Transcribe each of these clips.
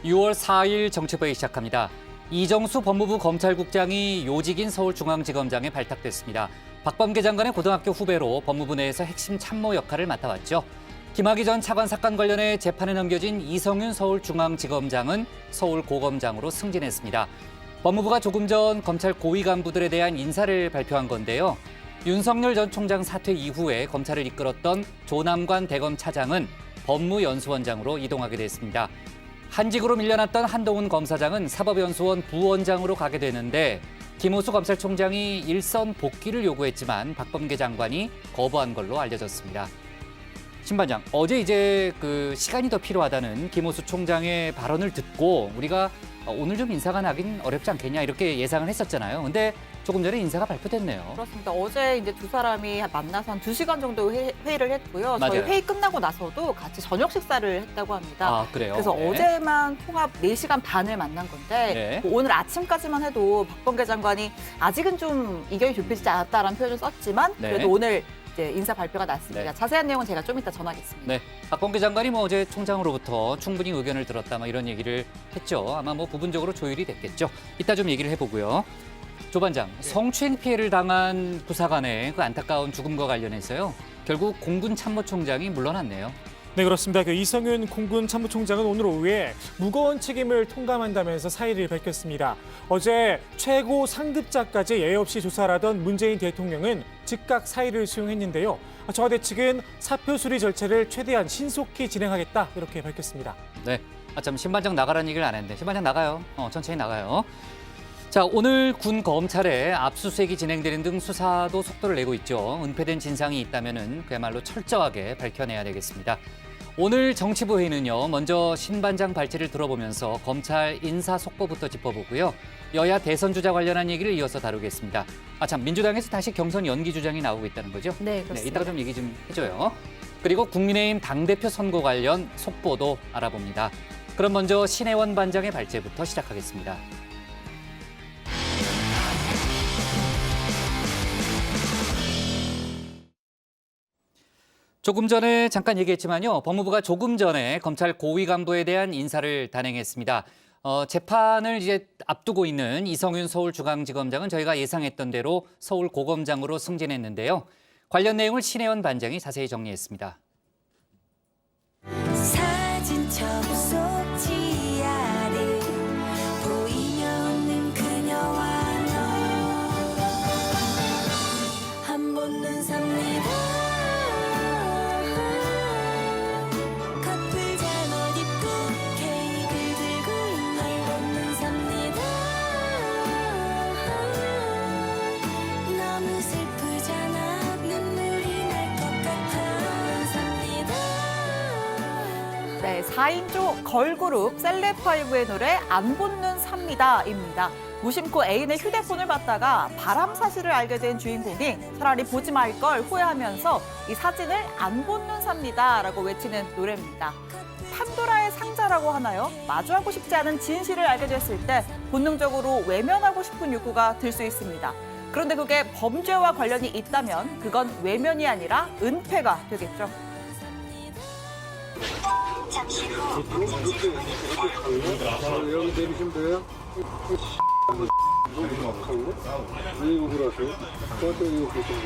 6월 4일 정치부회 시작합니다. 이정수 법무부 검찰국장이 요직인 서울중앙지검장에 발탁됐습니다. 박범계 장관의 고등학교 후배로 법무부 내에서 핵심 참모 역할을 맡아왔죠. 김학의 전 차관 사건 관련해 재판에 넘겨진 이성윤 서울중앙지검장은 서울고검장으로 승진했습니다. 법무부가 조금 전 검찰 고위 간부들에 대한 인사를 발표한 건데요. 윤석열 전 총장 사퇴 이후에 검찰을 이끌었던 조남관 대검 차장은 법무연수원장으로 이동하게 됐습니다. 한직으로 밀려났던 한동훈 검사장은 사법연수원 부원장으로 가게 되는데 김호수 검찰총장이 일선 복귀를 요구했지만 박범계 장관이 거부한 걸로 알려졌습니다. 신 반장, 어제 이제 시간이 더 필요하다는 김호수 총장의 발언을 듣고 우리가 오늘 좀 인사가 나긴 어렵지 않겠냐 이렇게 예상을 했었잖아요. 근데 조금 전에 인사가 발표됐네요. 그렇습니다. 어제 이제 두 사람이 만나서 한 2시간 정도 회의를 했고요. 맞아요. 저희 회의 끝나고 나서도 같이 저녁 식사를 했다고 합니다. 아, 그래요? 그래서 네. 어제만 통합 4시간 반을 만난 건데 네. 오늘 아침까지만 해도 박범계 장관이 아직은 좀 이견이 좁혀지지 않았다라는 표현을 썼지만 네. 그래도 오늘 이제 인사 발표가 났습니다. 네. 자세한 내용은 제가 좀 이따 전하겠습니다. 네, 박범계 장관이 어제 총장으로부터 충분히 의견을 들었다 이런 얘기를 했죠. 아마 부분적으로 조율이 됐겠죠. 이따 좀 얘기를 해보고요. 조 반장, 성추행 피해를 당한 부사관의 안타까운 죽음과 관련해서요. 결국 공군 참모총장이 물러났네요. 네, 그렇습니다. 이성윤 공군 참모총장은 오늘 오후에 무거운 책임을 통감한다면서 사의를 밝혔습니다. 어제 최고 상급자까지 예의 없이 조사를 하던 문재인 대통령은 즉각 사의를 수용했는데요. 청와대 측은 사표 수리 절차를 최대한 신속히 진행하겠다 이렇게 밝혔습니다. 네, 신 반장 나가라는 얘기를 안 했는데 신 반장 나가요. 천천히 나가요. 자, 오늘 군 검찰에 압수수색이 진행되는 등 수사도 속도를 내고 있죠. 은폐된 진상이 있다면은 그야말로 철저하게 밝혀내야 되겠습니다. 오늘 정치부 회의는요. 먼저 신 반장 발제를 들어보면서 검찰 인사 속보부터 짚어보고요. 여야 대선 주자 관련한 얘기를 이어서 다루겠습니다. 민주당에서 다시 경선 연기 주장이 나오고 있다는 거죠? 네, 그렇습니다. 이따가 좀 얘기 좀 해줘요. 그리고 국민의힘 당대표 선거 관련 속보도 알아봅니다. 그럼 먼저 신혜원 반장의 발제부터 시작하겠습니다. 조금 전에 잠깐 얘기했지만요. 법무부가 조금 전에 검찰 고위 간부에 대한 인사를 단행했습니다. 재판을 이제 앞두고 있는 이성윤 서울중앙지검장은 저희가 예상했던 대로 서울고검장으로 승진했는데요. 관련 내용을 신혜원 반장이 자세히 정리했습니다. 사진첩 속 지하를 보이며 웃는 그녀와 너 한 번 눈 삽니다. 커플 잠옷 입고 케이크를 들고 한 번 눈 삽니다. 너무 슬프잖아. 눈물이 날 것 같아 삽니다. 네, 4인조 걸그룹 셀럽5의 노래 안 붙는 삽니다입니다. 무심코 애인의 휴대폰을 받다가 바람 사실을 알게 된 주인공이 차라리 보지 말 걸 후회하면서 이 사진을 안 붙는 삽니다라고 외치는 노래입니다. 판도라의 상자라고 하나요? 마주하고 싶지 않은 진실을 알게 됐을 때 본능적으로 외면하고 싶은 욕구가 들 수 있습니다. 그런데 그게 범죄와 관련이 있다면 그건 외면이 아니라 은폐가 되겠죠. 여기 내리시면 돼요? 왜 이거 그러세요? 저한테 왜 이거 그러세요?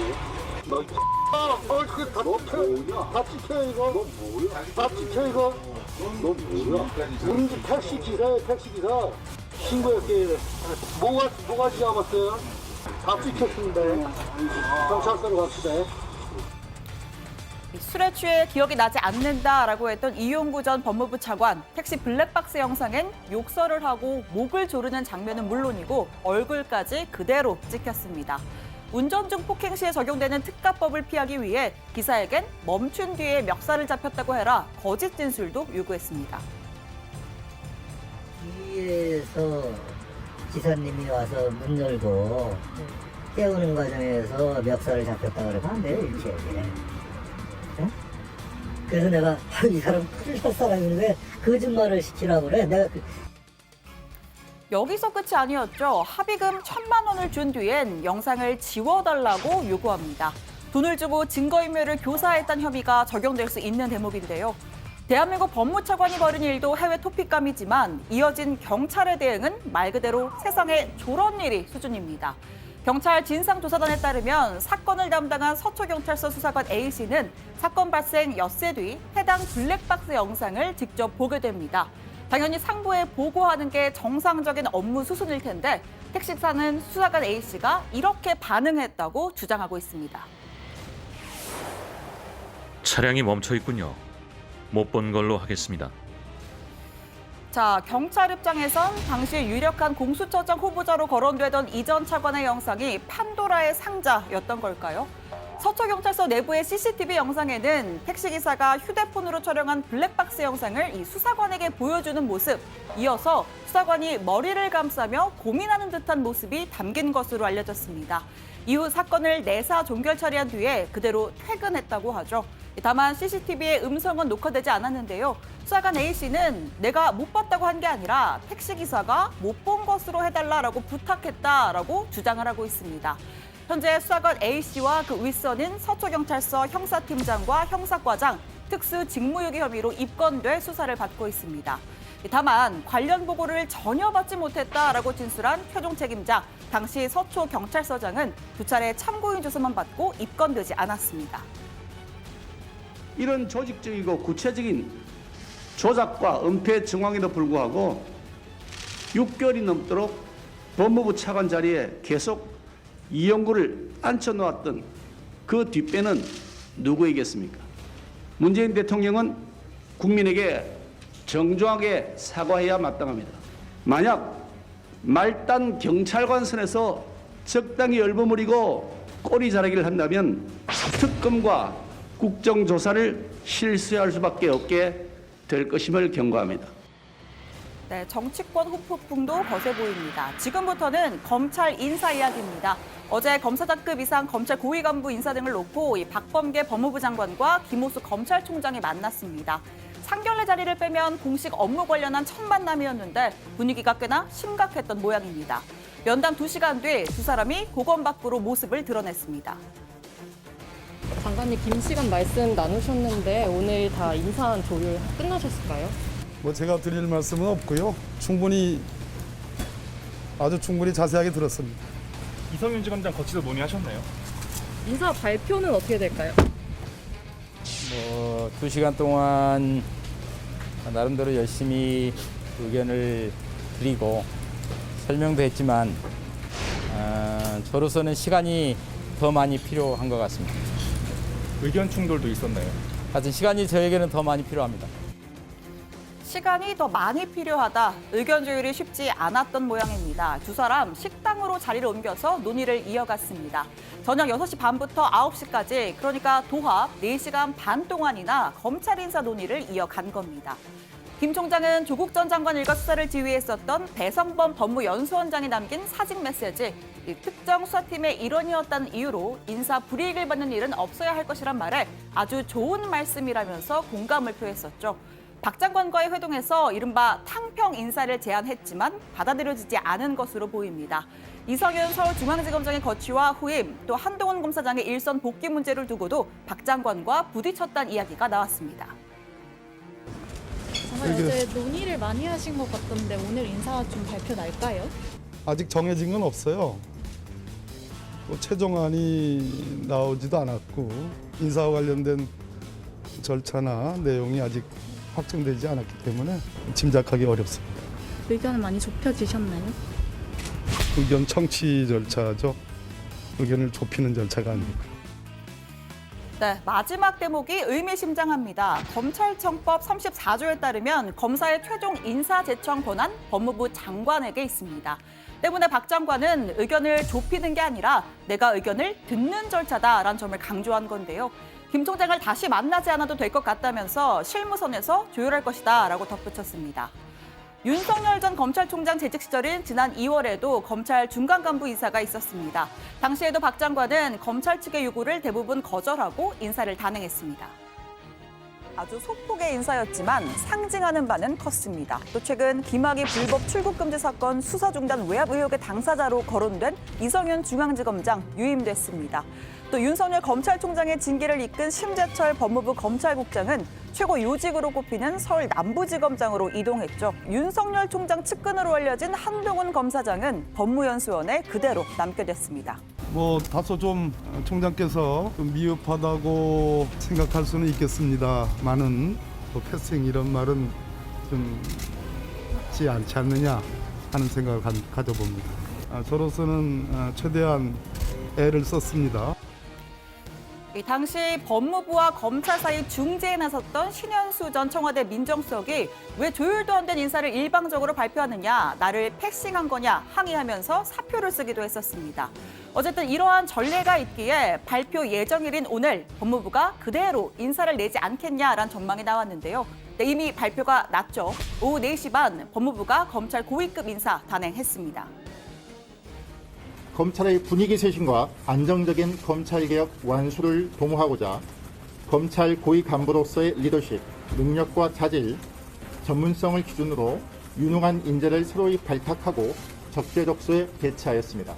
그게 다 찍혀 이거. 너 뭐야? 다 찍혀 이거. 너 뭐야? 우리 집 택시 기사예요, 택시 기사. 신고할게. 뭐가 잡았어요? 다 찍혔습니다. 경찰서로 갑시다. 술에 취해 기억이 나지 않는다라고 했던 이용구 전 법무부 차관. 택시 블랙박스 영상엔 욕설을 하고 목을 조르는 장면은 물론이고 얼굴까지 그대로 찍혔습니다. 운전 중 폭행 시에 적용되는 특가법을 피하기 위해 기사에겐 멈춘 뒤에 멱살을 잡혔다고 해라 거짓 진술도 요구했습니다. 뒤에서 기사님이 와서 문 열고 깨우는 과정에서 멱살을 잡혔다 그러면 안 돼요, 일체에. 그래서 내가 이 사람 큰일 날 사람인데 왜 거짓말을 시키라고 그래? 내가 여기서 끝이 아니었죠. 합의금 1,000만 원을 준 뒤엔 영상을 지워달라고 요구합니다. 돈을 주고 증거인멸을 교사했다는 혐의가 적용될 수 있는 대목인데요. 대한민국 법무차관이 벌인 일도 해외 토픽감이지만 이어진 경찰의 대응은 말 그대로 세상에 저런 일이 수준입니다. 경찰 진상조사단에 따르면 사건을 담당한 서초경찰서 수사관 A씨는 사건 발생 엿새 뒤 해당 블랙박스 영상을 직접 보게 됩니다. 당연히 상부에 보고하는 게 정상적인 업무 수순일 텐데 택시사는 수사관 A씨가 이렇게 반응했다고 주장하고 있습니다. 차량이 멈춰 있군요. 못 본 걸로 하겠습니다. 자, 경찰 입장에선 당시 유력한 공수처장 후보자로 거론되던 이 전 차관의 영상이 판도라의 상자였던 걸까요? 서초경찰서 내부의 CCTV 영상에는 택시기사가 휴대폰으로 촬영한 블랙박스 영상을 이 수사관에게 보여주는 모습, 이어서 수사관이 머리를 감싸며 고민하는 듯한 모습이 담긴 것으로 알려졌습니다. 이후 사건을 내사 종결 처리한 뒤에 그대로 퇴근했다고 하죠. 다만 CCTV의 음성은 녹화되지 않았는데요. 수사관 A씨는 내가 못 봤다고 한 게 아니라 택시기사가 못 본 것으로 해달라고 부탁했다라고 주장을 하고 있습니다. 현재 수사관 A씨와 그 윗선인 서초경찰서 형사팀장과 형사과장, 특수 직무유기 혐의로 입건돼 수사를 받고 있습니다. 다만 관련 보고를 전혀 받지 못했다라고 진술한 표종 책임자, 당시 서초경찰서장은 두 차례 참고인 조사만 받고 입건되지 않았습니다. 이런 조직적이고 구체적인 조작과 은폐 정황에도 불구하고 6개월이 넘도록 법무부 차관 자리에 계속 이영구를 앉혀놓았던 그 뒷배는 누구이겠습니까? 문재인 대통령은 국민에게 정중하게 사과해야 마땅합니다. 만약 말단 경찰관 선에서 적당히 열버무리고 꼬리 자르기를 한다면 특검과 국정조사를 실시할 수밖에 없게 될 것임을 경고합니다. 네, 정치권 후폭풍도 거세 보입니다. 지금부터는 검찰 인사 이야기입니다. 어제 검사장급 이상 검찰 고위 간부 인사 등을 놓고 이 박범계 법무부 장관과 김호수 검찰총장이 만났습니다. 상견례 자리를 빼면 공식 업무 관련한 첫 만남이었는데 분위기가 꽤나 심각했던 모양입니다. 면담 2시간 뒤 두 사람이 고검 밖으로 모습을 드러냈습니다. 장관님 긴 시간 말씀 나누셨는데 오늘 다 인사안 조율 끝나셨을까요? 뭐 제가 드릴 말씀은 없고요. 아주 충분히 자세하게 들었습니다. 이성윤 지검장 거치도 논의하셨나요? 인사 발표는 어떻게 될까요? 2시간 동안 나름대로 열심히 의견을 드리고 설명도 했지만 저로서는 시간이 더 많이 필요한 것 같습니다. 의견 충돌도 있었나요? 하여튼 시간이 저에게는 더 많이 필요합니다. 시간이 더 많이 필요하다. 의견 조율이 쉽지 않았던 모양입니다. 두 사람 식당으로 자리를 옮겨서 논의를 이어갔습니다. 저녁 6시 반부터 9시까지, 그러니까 도합 4시간 반 동안이나 검찰 인사 논의를 이어간 겁니다. 김 총장은 조국 전 장관 일가 수사를 지휘했었던 배성범 법무연수원장이 남긴 사직 메시지, 특정 수사팀의 일원이었다는 이유로 인사 불이익을 받는 일은 없어야 할 것이란 말에 아주 좋은 말씀이라면서 공감을 표했었죠. 박 장관과의 회동에서 이른바 탕평 인사를 제안했지만 받아들여지지 않은 것으로 보입니다. 이성윤 서울중앙지검장의 거취와 후임, 또 한동훈 검사장의 일선 복귀 문제를 두고도 박 장관과 부딪혔다는 이야기가 나왔습니다. 정말 어제 논의를 많이 하신 것 같던데 오늘 인사 좀 발표 날까요? 아직 정해진 건 없어요. 또 최종안이 나오지도 않았고 인사와 관련된 절차나 내용이 아직 확정되지 않았기 때문에 짐작하기 어렵습니다. 의견은 많이 좁혀지셨나요? 의견 청취 절차죠. 의견을 좁히는 절차가 아니고. 네, 마지막 대목이 의미심장합니다. 검찰청법 34조에 따르면 검사의 최종 인사 제청 권한 법무부 장관에게 있습니다. 때문에 박 장관은 의견을 좁히는 게 아니라 내가 의견을 듣는 절차다라는 점을 강조한 건데요. 김 총장을 다시 만나지 않아도 될 것 같다면서 실무선에서 조율할 것이다라고 덧붙였습니다. 윤석열 전 검찰총장 재직 시절인 지난 2월에도 검찰 중간 간부 인사가 있었습니다. 당시에도 박 장관은 검찰 측의 요구를 대부분 거절하고 인사를 단행했습니다. 아주 소폭의 인사였지만 상징하는 바는 컸습니다. 또 최근 김학의 불법 출국 금지 사건 수사 중단 외압 의혹의 당사자로 거론된 이성윤 중앙지검장 유임됐습니다. 또 윤석열 검찰총장의 징계를 이끈 심재철 법무부 검찰국장은 최고 요직으로 꼽히는 서울 남부지검장으로 이동했죠. 윤석열 총장 측근으로 알려진 한동훈 검사장은 법무연수원에 그대로 남게 됐습니다. 뭐 다소 좀 총장께서 좀 미흡하다고 생각할 수는 있겠습니다만은 뭐 패싱 이런 말은 좀 맞지 않지 않느냐 하는 생각을 가져봅니다. 저로서는 최대한 애를 썼습니다. 당시 법무부와 검찰 사이 중재에 나섰던 신현수 전 청와대 민정수석이 왜 조율도 안 된 인사를 일방적으로 발표하느냐, 나를 패싱한 거냐 항의하면서 사표를 쓰기도 했었습니다. 어쨌든 이러한 전례가 있기에 발표 예정일인 오늘 법무부가 그대로 인사를 내지 않겠냐라는 전망이 나왔는데요. 이미 발표가 났죠. 오후 4시 반 법무부가 검찰 고위급 인사 단행했습니다. 검찰의 분위기 쇄신과 안정적인 검찰개혁 완수를 도모하고자 검찰 고위 간부로서의 리더십, 능력과 자질, 전문성을 기준으로 유능한 인재를 새로이 발탁하고 적재적소에 배치하였습니다.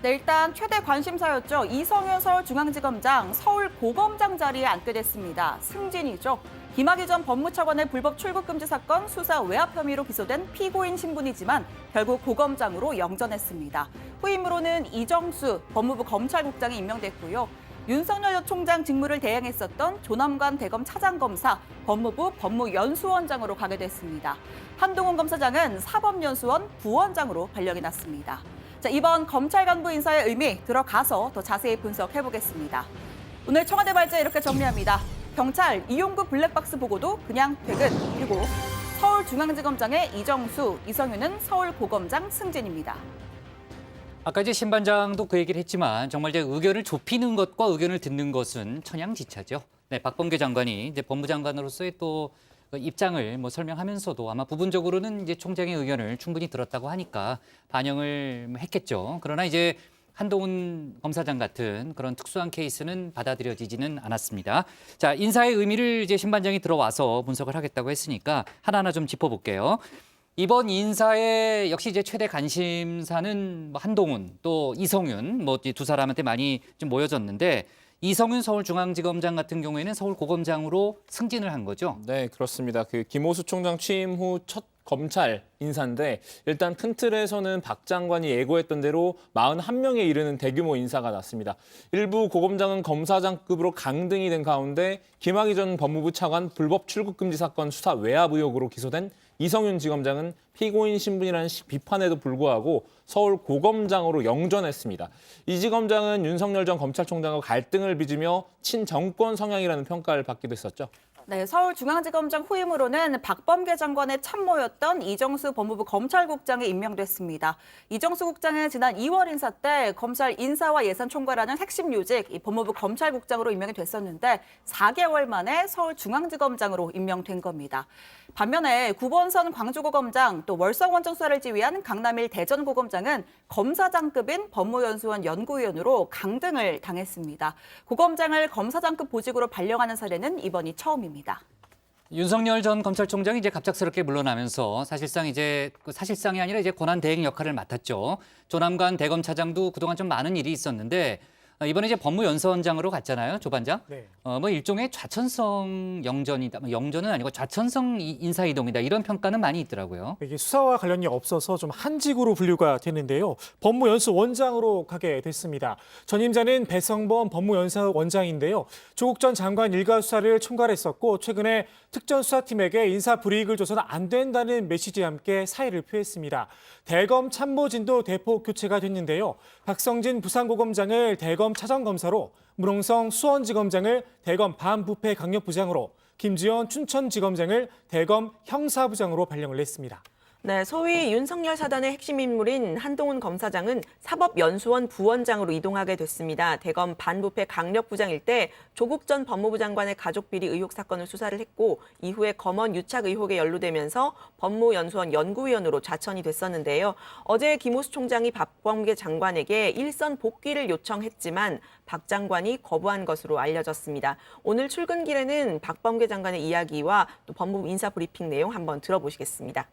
네, 일단 최대 관심사였죠. 이성윤 서울중앙지검장 서울고검장 자리에 앉게 됐습니다. 승진이죠. 김학의 전 법무차관의 불법 출국 금지 사건 수사 외압 혐의로 기소된 피고인 신분이지만 결국 고검장으로 영전했습니다. 후임으로는 이정수 법무부 검찰국장이 임명됐고요. 윤석열 전 총장 직무를 대행했었던 조남관 대검 차장검사 법무부 법무연수원장으로 가게 됐습니다. 한동훈 검사장은 사법연수원 부원장으로 발령이 났습니다. 자, 이번 검찰 간부 인사의 의미 들어가서 더 자세히 분석해보겠습니다. 오늘 청와대 발제 이렇게 정리합니다. 경찰 이용구 블랙박스 보고도 그냥 퇴근. 그리고 서울중앙지검장의 이정수, 이성윤은 서울고검장 승진입니다. 아까 이제 신 반장도 그 얘기를 했지만 정말 이제 의견을 좁히는 것과 의견을 듣는 것은 천양지차죠. 네, 박범계 장관이 이제 법무장관으로서의 또 입장을 뭐 설명하면서도 아마 부분적으로는 이제 총장의 의견을 충분히 들었다고 하니까 반영을 했겠죠. 그러나 이제 한동훈 검사장 같은 그런 특수한 케이스는 받아들여지지는 않았습니다. 자, 인사의 의미를 이제 신 반장이 들어와서 분석을 하겠다고 했으니까 하나하나 좀 짚어볼게요. 이번 인사의 역시 이제 최대 관심사는 뭐 한동훈 또 이성윤 뭐 두 사람한테 많이 좀 모여졌는데 이성윤 서울중앙지검장 같은 경우에는 서울고검장으로 승진을 한 거죠. 네, 그렇습니다. 그 김호수 총장 취임 후 첫 검찰 인사인데 일단 큰 틀에서는 박 장관이 예고했던 대로 41명에 이르는 대규모 인사가 났습니다. 일부 고검장은 검사장급으로 강등이 된 가운데 김학의 전 법무부 차관 불법 출국 금지 사건 수사 외압 의혹으로 기소된 이성윤 지검장은 피고인 신분이라는 비판에도 불구하고 서울 고검장으로 영전했습니다. 이 지검장은 윤석열 전 검찰총장과 갈등을 빚으며 친정권 성향이라는 평가를 받기도 했었죠. 네, 서울중앙지검장 후임으로는 박범계 장관의 참모였던 이정수 법무부 검찰국장이 임명됐습니다. 이정수 국장은 지난 2월 인사 때 검찰 인사와 예산 총괄하는 핵심 요직 법무부 검찰국장으로 임명이 됐었는데 4개월 만에 서울중앙지검장으로 임명된 겁니다. 반면에 구본선 광주고검장 또 월성원전 수사를 지휘한 강남일 대전고검장은 검사장급인 법무연수원 연구위원으로 강등을 당했습니다. 고검장을 검사장급 보직으로 발령하는 사례는 이번이 처음입니다. 윤석열 전 검찰총장이 이제 갑작스럽게 물러나면서 사실상이 아니라 이제 권한 대행 역할을 맡았죠. 조남관 대검 차장도 그동안 좀 많은 일이 있었는데 이번에 이제 법무연수원장으로 갔잖아요, 조 반장. 네. 뭐 일종의 좌천성 영전이다, 영전은 아니고 좌천성 인사 이동이다 이런 평가는 많이 있더라고요. 이게 수사와 관련이 없어서 좀 한직으로 분류가 되는데요. 법무연수원장으로 가게 됐습니다. 전임자는 배성범 법무연수원장인데요. 조국 전 장관 일가 수사를 총괄했었고 최근에 특전수사팀에게 인사 불이익을 줘서는 안 된다는 메시지와 함께 사의를 표했습니다. 대검 참모진도 대폭 교체가 됐는데요. 박성진 부산고검장을 대검 차장검사로, 문홍성 수원지검장을 대검 반부패 강력부장으로, 김지현 춘천지검장을 대검 형사부장으로 발령을 냈습니다. 네, 소위 윤석열 사단의 핵심 인물인 한동훈 검사장은 사법연수원 부원장으로 이동하게 됐습니다. 대검 반부패 강력부장 일대 조국 전 법무부 장관의 가족 비리 의혹 사건을 수사를 했고 이후에 검언 유착 의혹에 연루되면서 법무연수원 연구위원으로 좌천이 됐었는데요. 어제 김호수 총장이 박범계 장관에게 일선 복귀를 요청했지만 박 장관이 거부한 것으로 알려졌습니다. 오늘 출근길에는 박범계 장관의 이야기와 또 법무부 인사 브리핑 내용 한번 들어보시겠습니다.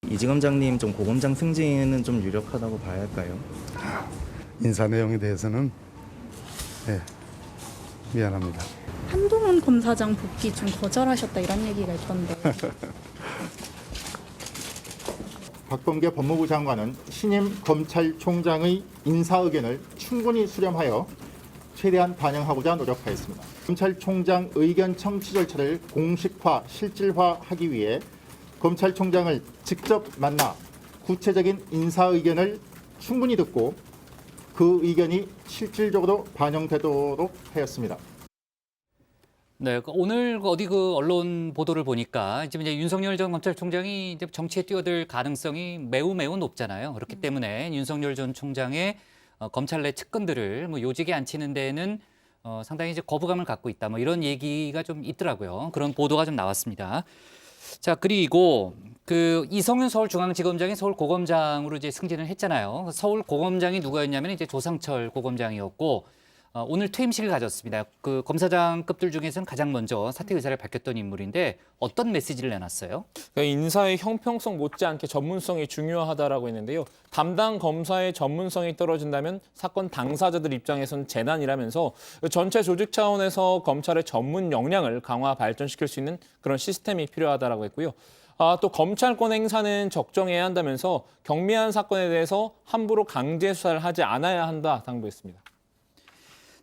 이지검장님 좀 고검장 승진은 좀 유력하다고 봐야 할까요? 인사 내용에 대해서는 미안합니다. 한동훈 검사장 복귀 좀 거절하셨다 이런 얘기가 있던데. 박범계 법무부 장관은 신임 검찰총장의 인사 의견을 충분히 수렴하여 최대한 반영하고자 노력하였습니다. 검찰총장 의견 청취 절차를 공식화, 실질화하기 위해 검찰총장을 직접 만나 구체적인 인사 의견을 충분히 듣고 그 의견이 실질적으로 반영되도록 하였습니다. 네, 오늘 어디 그 언론 보도를 보니까 지금 이제 윤석열 전 검찰총장이 이제 정치에 뛰어들 가능성이 매우 높잖아요. 그렇기 때문에 윤석열 전 총장의 검찰 내 측근들을 뭐 요직에 앉히는 데에는 상당히 이제 거부감을 갖고 있다. 뭐 이런 얘기가 좀 있더라고요. 그런 보도가 좀 나왔습니다. 자, 그리고 그 이성윤 서울중앙지검장이 서울고검장으로 이제 승진을 했잖아요. 서울고검장이 누구였냐면 이제 조상철 고검장이었고 오늘 퇴임식을 가졌습니다. 그 검사장급들 중에서는 가장 먼저 사퇴 의사를 밝혔던 인물인데 어떤 메시지를 내놨어요? 인사의 형평성 못지않게 전문성이 중요하다라고 했는데요. 담당 검사의 전문성이 떨어진다면 사건 당사자들 입장에선 재난이라면서 전체 조직 차원에서 검찰의 전문 역량을 강화 발전시킬 수 있는 그런 시스템이 필요하다라고 했고요. 또 검찰권 행사는 적정해야 한다면서 경미한 사건에 대해서 함부로 강제 수사를 하지 않아야 한다 당부했습니다.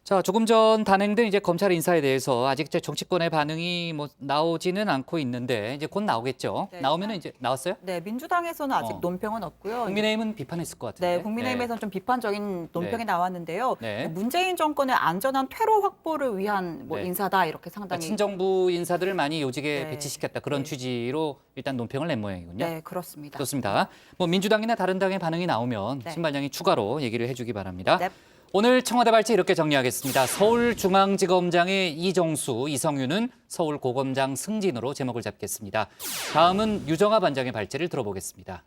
자, 조금 전 단행된 이제 검찰 인사에 대해서 아직 이제 정치권의 반응이 뭐 나오지는 않고 있는데 이제 곧 나오겠죠. 네. 나오면은 이제 나왔어요? 네, 민주당에서는 아직 논평은 없고요. 국민의힘은 비판했을 것 같은데. 네, 국민의힘에서는 좀 비판적인 논평이 네. 나왔는데요. 네. 문재인 정권의 안전한 퇴로 확보를 위한 뭐 네. 인사다 이렇게 상당히. 그러니까 친정부 인사들을 많이 요직에 네. 배치시켰다 그런 취지로 일단 논평을 낸 모양이군요. 네, 그렇습니다. 좋습니다. 뭐 민주당이나 다른 당의 반응이 나오면 네. 신반장이 추가로 얘기를 해주기 바랍니다. 네. 오늘 청와대 발제 이렇게 정리하겠습니다. 서울중앙지검장의 이정수, 이성윤은 서울고검장 승진으로 제목을 잡겠습니다. 다음은 유정아 반장의 발제를 들어보겠습니다.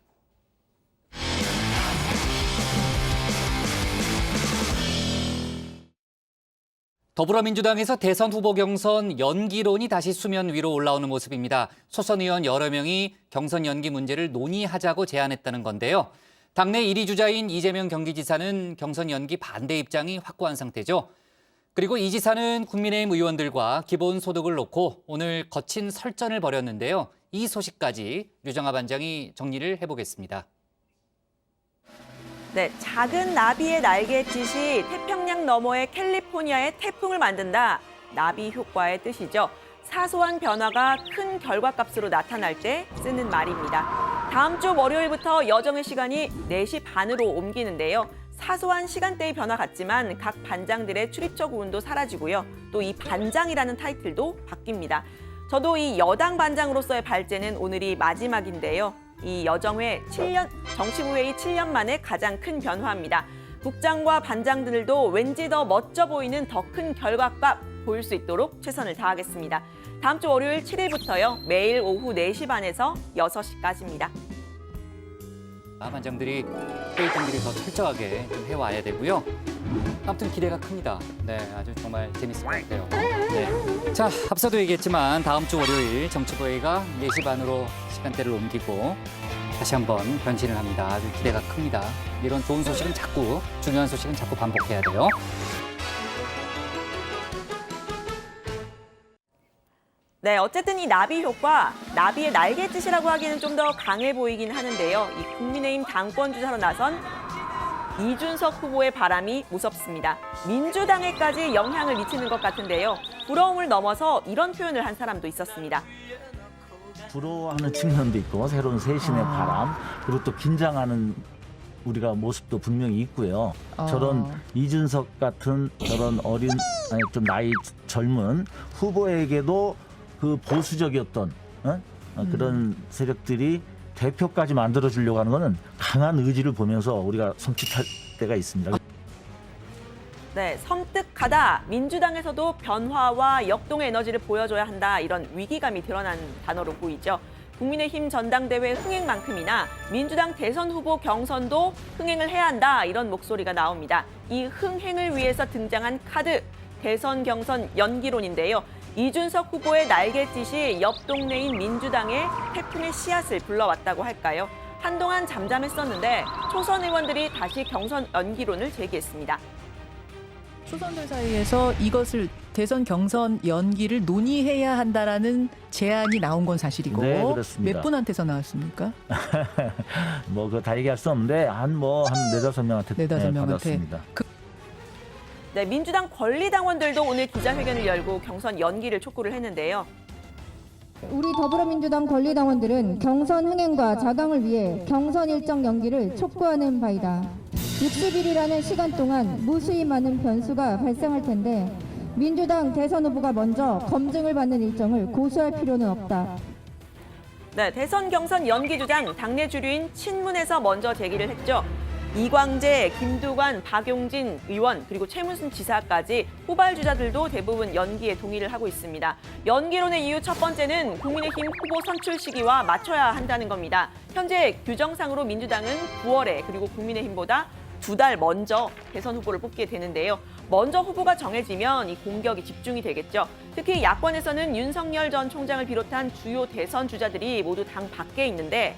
더불어민주당에서 대선 후보 경선 연기론이 다시 수면 위로 올라오는 모습입니다. 소선 의원 여러 명이 경선 연기 문제를 논의하자고 제안했다는 건데요. 당내 1위 주자인 이재명 경기지사는 경선 연기 반대 입장이 확고한 상태죠. 그리고 이 지사는 국민의힘 의원들과 기본소득을 놓고 오늘 거친 설전을 벌였는데요. 이 소식까지 유정아 반장이 정리를 해보겠습니다. 네, 작은 나비의 날갯짓이 태평양 너머의 캘리포니아의 태풍을 만든다. 나비 효과의 뜻이죠. 사소한 변화가 큰 결과값으로 나타날 때 쓰는 말입니다. 다음 주 월요일부터 여정의 시간이 4시 반으로 옮기는데요. 사소한 시간대의 변화 같지만 각 반장들의 출입처 구분도 사라지고요. 또 이 반장이라는 타이틀도 바뀝니다. 저도 이 여당 반장으로서의 발제는 오늘이 마지막인데요. 이 여정회 7년, 정치부회의 7년 만에 가장 큰 변화입니다. 국장과 반장들도 왠지 더 멋져 보이는 더 큰 결과값 보일 수 있도록 최선을 다하겠습니다. 다음 주 월요일 7일부터요. 매일 오후 4시 반에서 6시까지입니다. 반장들이 회의 준비를 더 철저하게 좀 해와야 되고요. 아무튼 기대가 큽니다. 네, 아주 정말 재밌을 것 같아요. 네. 자, 앞서도 얘기했지만 다음 주 월요일 정치부회의가 4시 반으로 시간대를 옮기고 다시 한번 변신을 합니다. 아주 기대가 큽니다. 이런 좋은 소식은 자꾸, 중요한 소식은 자꾸 반복해야 돼요. 네, 어쨌든 이 나비 효과, 나비의 날갯짓이라고 하기에는 좀 더 강해 보이긴 하는데요. 이 국민의힘 당권 주자로 나선 이준석 후보의 바람이 무섭습니다. 민주당에까지 영향을 미치는 것 같은데요. 부러움을 넘어서 이런 표현을 한 사람도 있었습니다. 부러워하는 측면도 있고 새로운 쇄신의 바람, 그리고 또 긴장하는 우리가 모습도 분명히 있고요. 저런 이준석 같은 저런 어린, 아니 좀 나이 젊은 후보에게도 그 보수적이었던 그런 세력들이 대표까지 만들어주려고 하는 것은 강한 의지를 보면서 우리가 섬찟할 때가 있습니다. 네, 섬뜩하다. 민주당에서도 변화와 역동의 에너지를 보여줘야 한다. 이런 위기감이 드러난 단어로 보이죠. 국민의힘 전당대회 흥행만큼이나 민주당 대선 후보 경선도 흥행을 해야 한다. 이런 목소리가 나옵니다. 이 흥행을 위해서 등장한 카드, 대선 경선 연기론인데요. 이준석 후보의 날갯짓이 옆 동네인 민주당의 태풍의 씨앗을 불러왔다고 할까요? 한동안 잠잠했었는데 초선 의원들이 다시 경선 연기론을 제기했습니다. 초선들 사이에서 이것을 대선 경선 연기를 논의해야 한다라는 제안이 나온 건 사실이고 네, 그렇습니다. 몇 분한테서 나왔습니까? 뭐 그거 다 얘기할 수 없는데 한 4-5명한테 네다섯 명한테. 받았습니다. 네, 민주당 권리당원들도 오늘 기자회견을 열고 경선 연기를 촉구를 했는데요. 우리 더불어민주당 권리당원들은 경선 흥행과 자강을 위해 경선 일정 연기를 촉구하는 바이다. 60일이라는 시간 동안 무수히 많은 변수가 발생할 텐데 민주당 대선 후보가 먼저 검증을 받는 일정을 고수할 필요는 없다. 네, 대선 경선 연기 주장 당내 주류인 친문에서 먼저 제기를 했죠. 이광재, 김두관, 박용진 의원 그리고 최문순 지사까지 후발 주자들도 대부분 연기에 동의를 하고 있습니다. 연기론의 이유 첫 번째는 국민의힘 후보 선출 시기와 맞춰야 한다는 겁니다. 현재 규정상으로 민주당은 9월에 그리고 국민의힘보다 2달 먼저 대선 후보를 뽑게 되는데요. 먼저 후보가 정해지면 이 공격이 집중이 되겠죠. 특히 야권에서는 윤석열 전 총장을 비롯한 주요 대선 주자들이 모두 당 밖에 있는데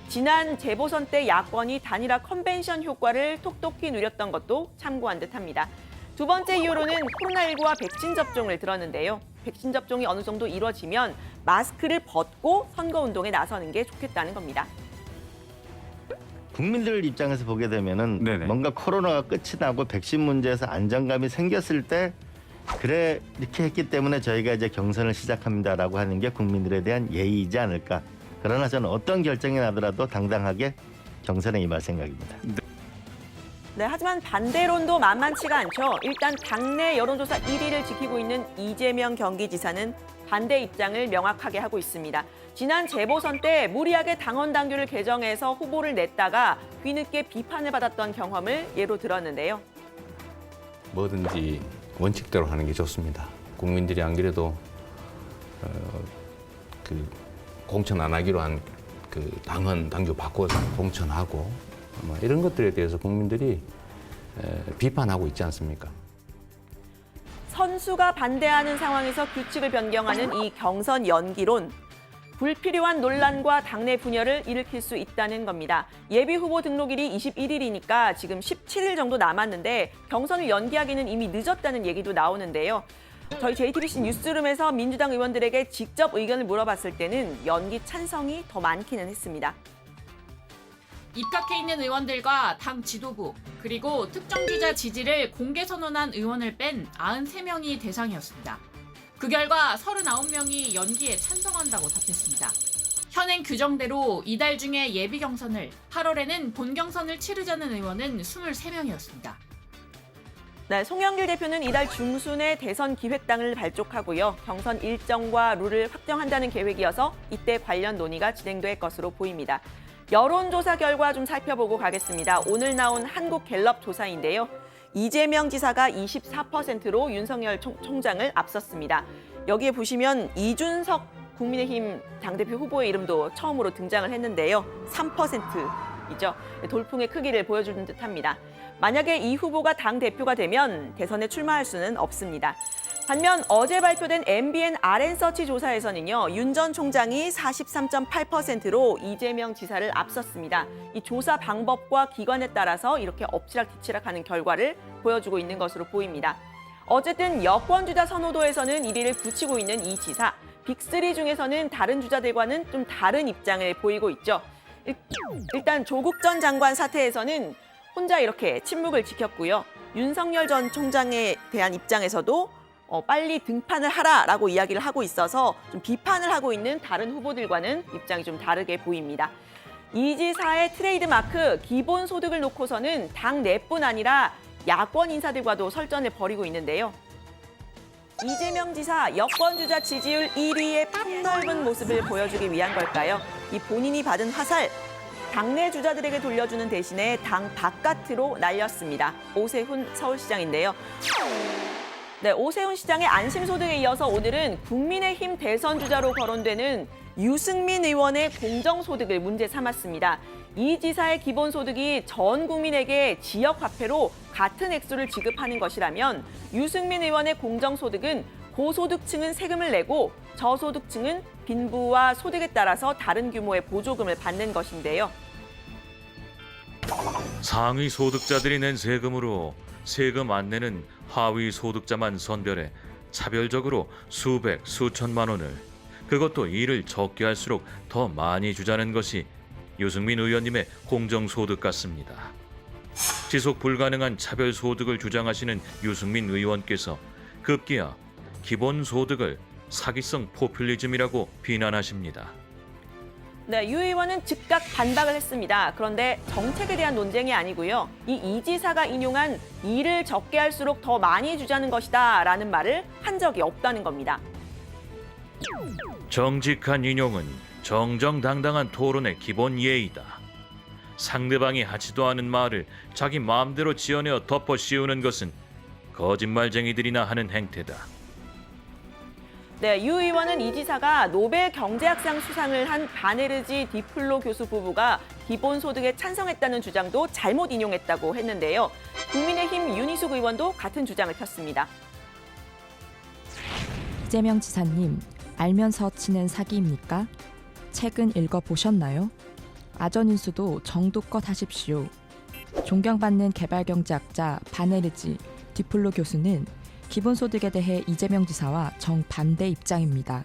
지난 재보선 때 야권이 단일화 컨벤션 효과를 톡톡히 누렸던 것도 참고한 듯합니다. 두 번째 이유로는 코로나19와 백신 접종을 들었는데요. 백신 접종이 어느 정도 이루어지면 마스크를 벗고 선거운동에 나서는 게 좋겠다는 겁니다. 국민들 입장에서 보게 되면은 뭔가 코로나가 끝이 나고 백신 문제에서 안정감이 생겼을 때 그래 이렇게 했기 때문에 저희가 이제 경선을 시작합니다라고 하는 게 국민들에 대한 예의이지 않을까. 그러나 저는 어떤 결정이 나더라도 당당하게 경선에 임할 생각입니다. 네, 하지만 반대론도 만만치가 않죠. 일단 당내 여론조사 1위를 지키고 있는 이재명 경기지사는 반대 입장을 명확하게 하고 있습니다. 지난 재보선 때 무리하게 당원 당규를 개정해서 후보를 냈다가 뒤늦게 비판을 받았던 경험을 예로 들었는데요. 뭐든지 원칙대로 하는 게 좋습니다. 국민들이 안 그래도 공천 안 하기로 한 당원 당규 바꿔서 공천하고 이런 것들에 대해서 국민들이 비판하고 있지 않습니까? 선수가 반대하는 상황에서 규칙을 변경하는 이 경선 연기론. 불필요한 논란과 당내 분열을 일으킬 수 있다는 겁니다. 예비 후보 등록일이 21일이니까 지금 17일 정도 남았는데 경선을 연기하기는 이미 늦었다는 얘기도 나오는데요. 저희 JTBC 뉴스룸에서 민주당 의원들에게 직접 의견을 물어봤을 때는 연기 찬성이 더 많기는 했습니다. 입각해 있는 의원들과 당 지도부, 그리고 특정 주자 지지를 공개 선언한 의원을 뺀 93명이 대상이었습니다. 그 결과 39명이 연기에 찬성한다고 답했습니다. 현행 규정대로 이달 중에 예비 경선을, 8월에는 본 경선을 치르자는 의원은 23명이었습니다. 네, 송영길 대표는 이달 중순에 대선 기획당을 발족하고요. 경선 일정과 룰을 확정한다는 계획이어서 이때 관련 논의가 진행될 것으로 보입니다. 여론조사 결과 좀 살펴보고 가겠습니다. 오늘 나온 한국갤럽 조사인데요. 이재명 지사가 24%로 윤석열 총장을 앞섰습니다. 여기에 보시면 이준석 국민의힘 당대표 후보의 이름도 처음으로 등장을 했는데요. 3%이죠. 돌풍의 크기를 보여주는 듯합니다. 만약에 이 후보가 당대표가 되면 대선에 출마할 수는 없습니다. 반면 어제 발표된 MBN RN서치 조사에서는요. 윤 전 총장이 43.8%로 이재명 지사를 앞섰습니다. 이 조사 방법과 기관에 따라서 이렇게 엎치락뒤치락하는 결과를 보여주고 있는 것으로 보입니다. 어쨌든 여권 주자 선호도에서는 1위를 굳히고 있는 이 지사. 빅3 중에서는 다른 주자들과는 좀 다른 입장을 보이고 있죠. 일단 조국 전 장관 사태에서는 혼자 이렇게 침묵을 지켰고요. 윤석열 전 총장에 대한 입장에서도 빨리 등판을 하라라고 이야기를 하고 있어서 좀 비판을 하고 있는 다른 후보들과는 입장이 좀 다르게 보입니다. 이 지사의 트레이드마크 기본소득을 놓고서는 당 내뿐 아니라 야권 인사들과도 설전을 벌이고 있는데요. 이재명 지사 여권 주자 지지율 1위의 폭넓은 모습을 보여주기 위한 걸까요? 이 본인이 받은 화살, 당내 주자들에게 돌려주는 대신에 당 바깥으로 날렸습니다. 오세훈 서울시장인데요. 네, 오세훈 시장의 안심소득에 이어서 오늘은 국민의힘 대선 주자로 거론되는 유승민 의원의 공정소득을 문제 삼았습니다. 이 지사의 기본소득이 전 국민에게 지역화폐로 같은 액수를 지급하는 것이라면 유승민 의원의 공정소득은 고소득층은 세금을 내고 저소득층은 빈부와 소득에 따라서 다른 규모의 보조금을 받는 것인데요. 상위 소득자들이 낸 세금으로 세금 안 내는 하위 소득자만 선별해 차별적으로 수백, 수천만 원을, 그것도 일을 적게 할수록 더 많이 주자는 것이 유승민 의원님의 공정소득 같습니다. 지속 불가능한 차별소득을 주장하시는 유승민 의원께서 급기야 기본소득을 사기성 포퓰리즘이라고 비난하십니다. 네, 유 의원은 즉각 반박을 했습니다. 그런데 정책에 대한 논쟁이 아니고요. 이 지사가 인용한 일을 적게 할수록 더 많이 주자는 것이다 라는 말을 한 적이 없다는 겁니다. 정직한 인용은 정정당당한 토론의 기본 예의다. 상대방이 하지도 않은 말을 자기 마음대로 지어내어 덮어 씌우는 것은 거짓말쟁이들이나 하는 행태다. 네, 유 의원은 이 지사가 노벨 경제학상 수상을 한 바네르지 디플로 교수 부부가 기본소득에 찬성했다는 주장도 잘못 인용했다고 했는데요. 국민의힘 윤희숙 의원도 같은 주장을 폈습니다. 이재명 지사님, 알면서 치는 사기입니까? 책은 읽어보셨나요? 아전인수도 정도껏 하십시오. 존경받는 개발경제학자 바네르지 디플로 교수는 기본소득에 대해 이재명 지사와 정반대 입장입니다.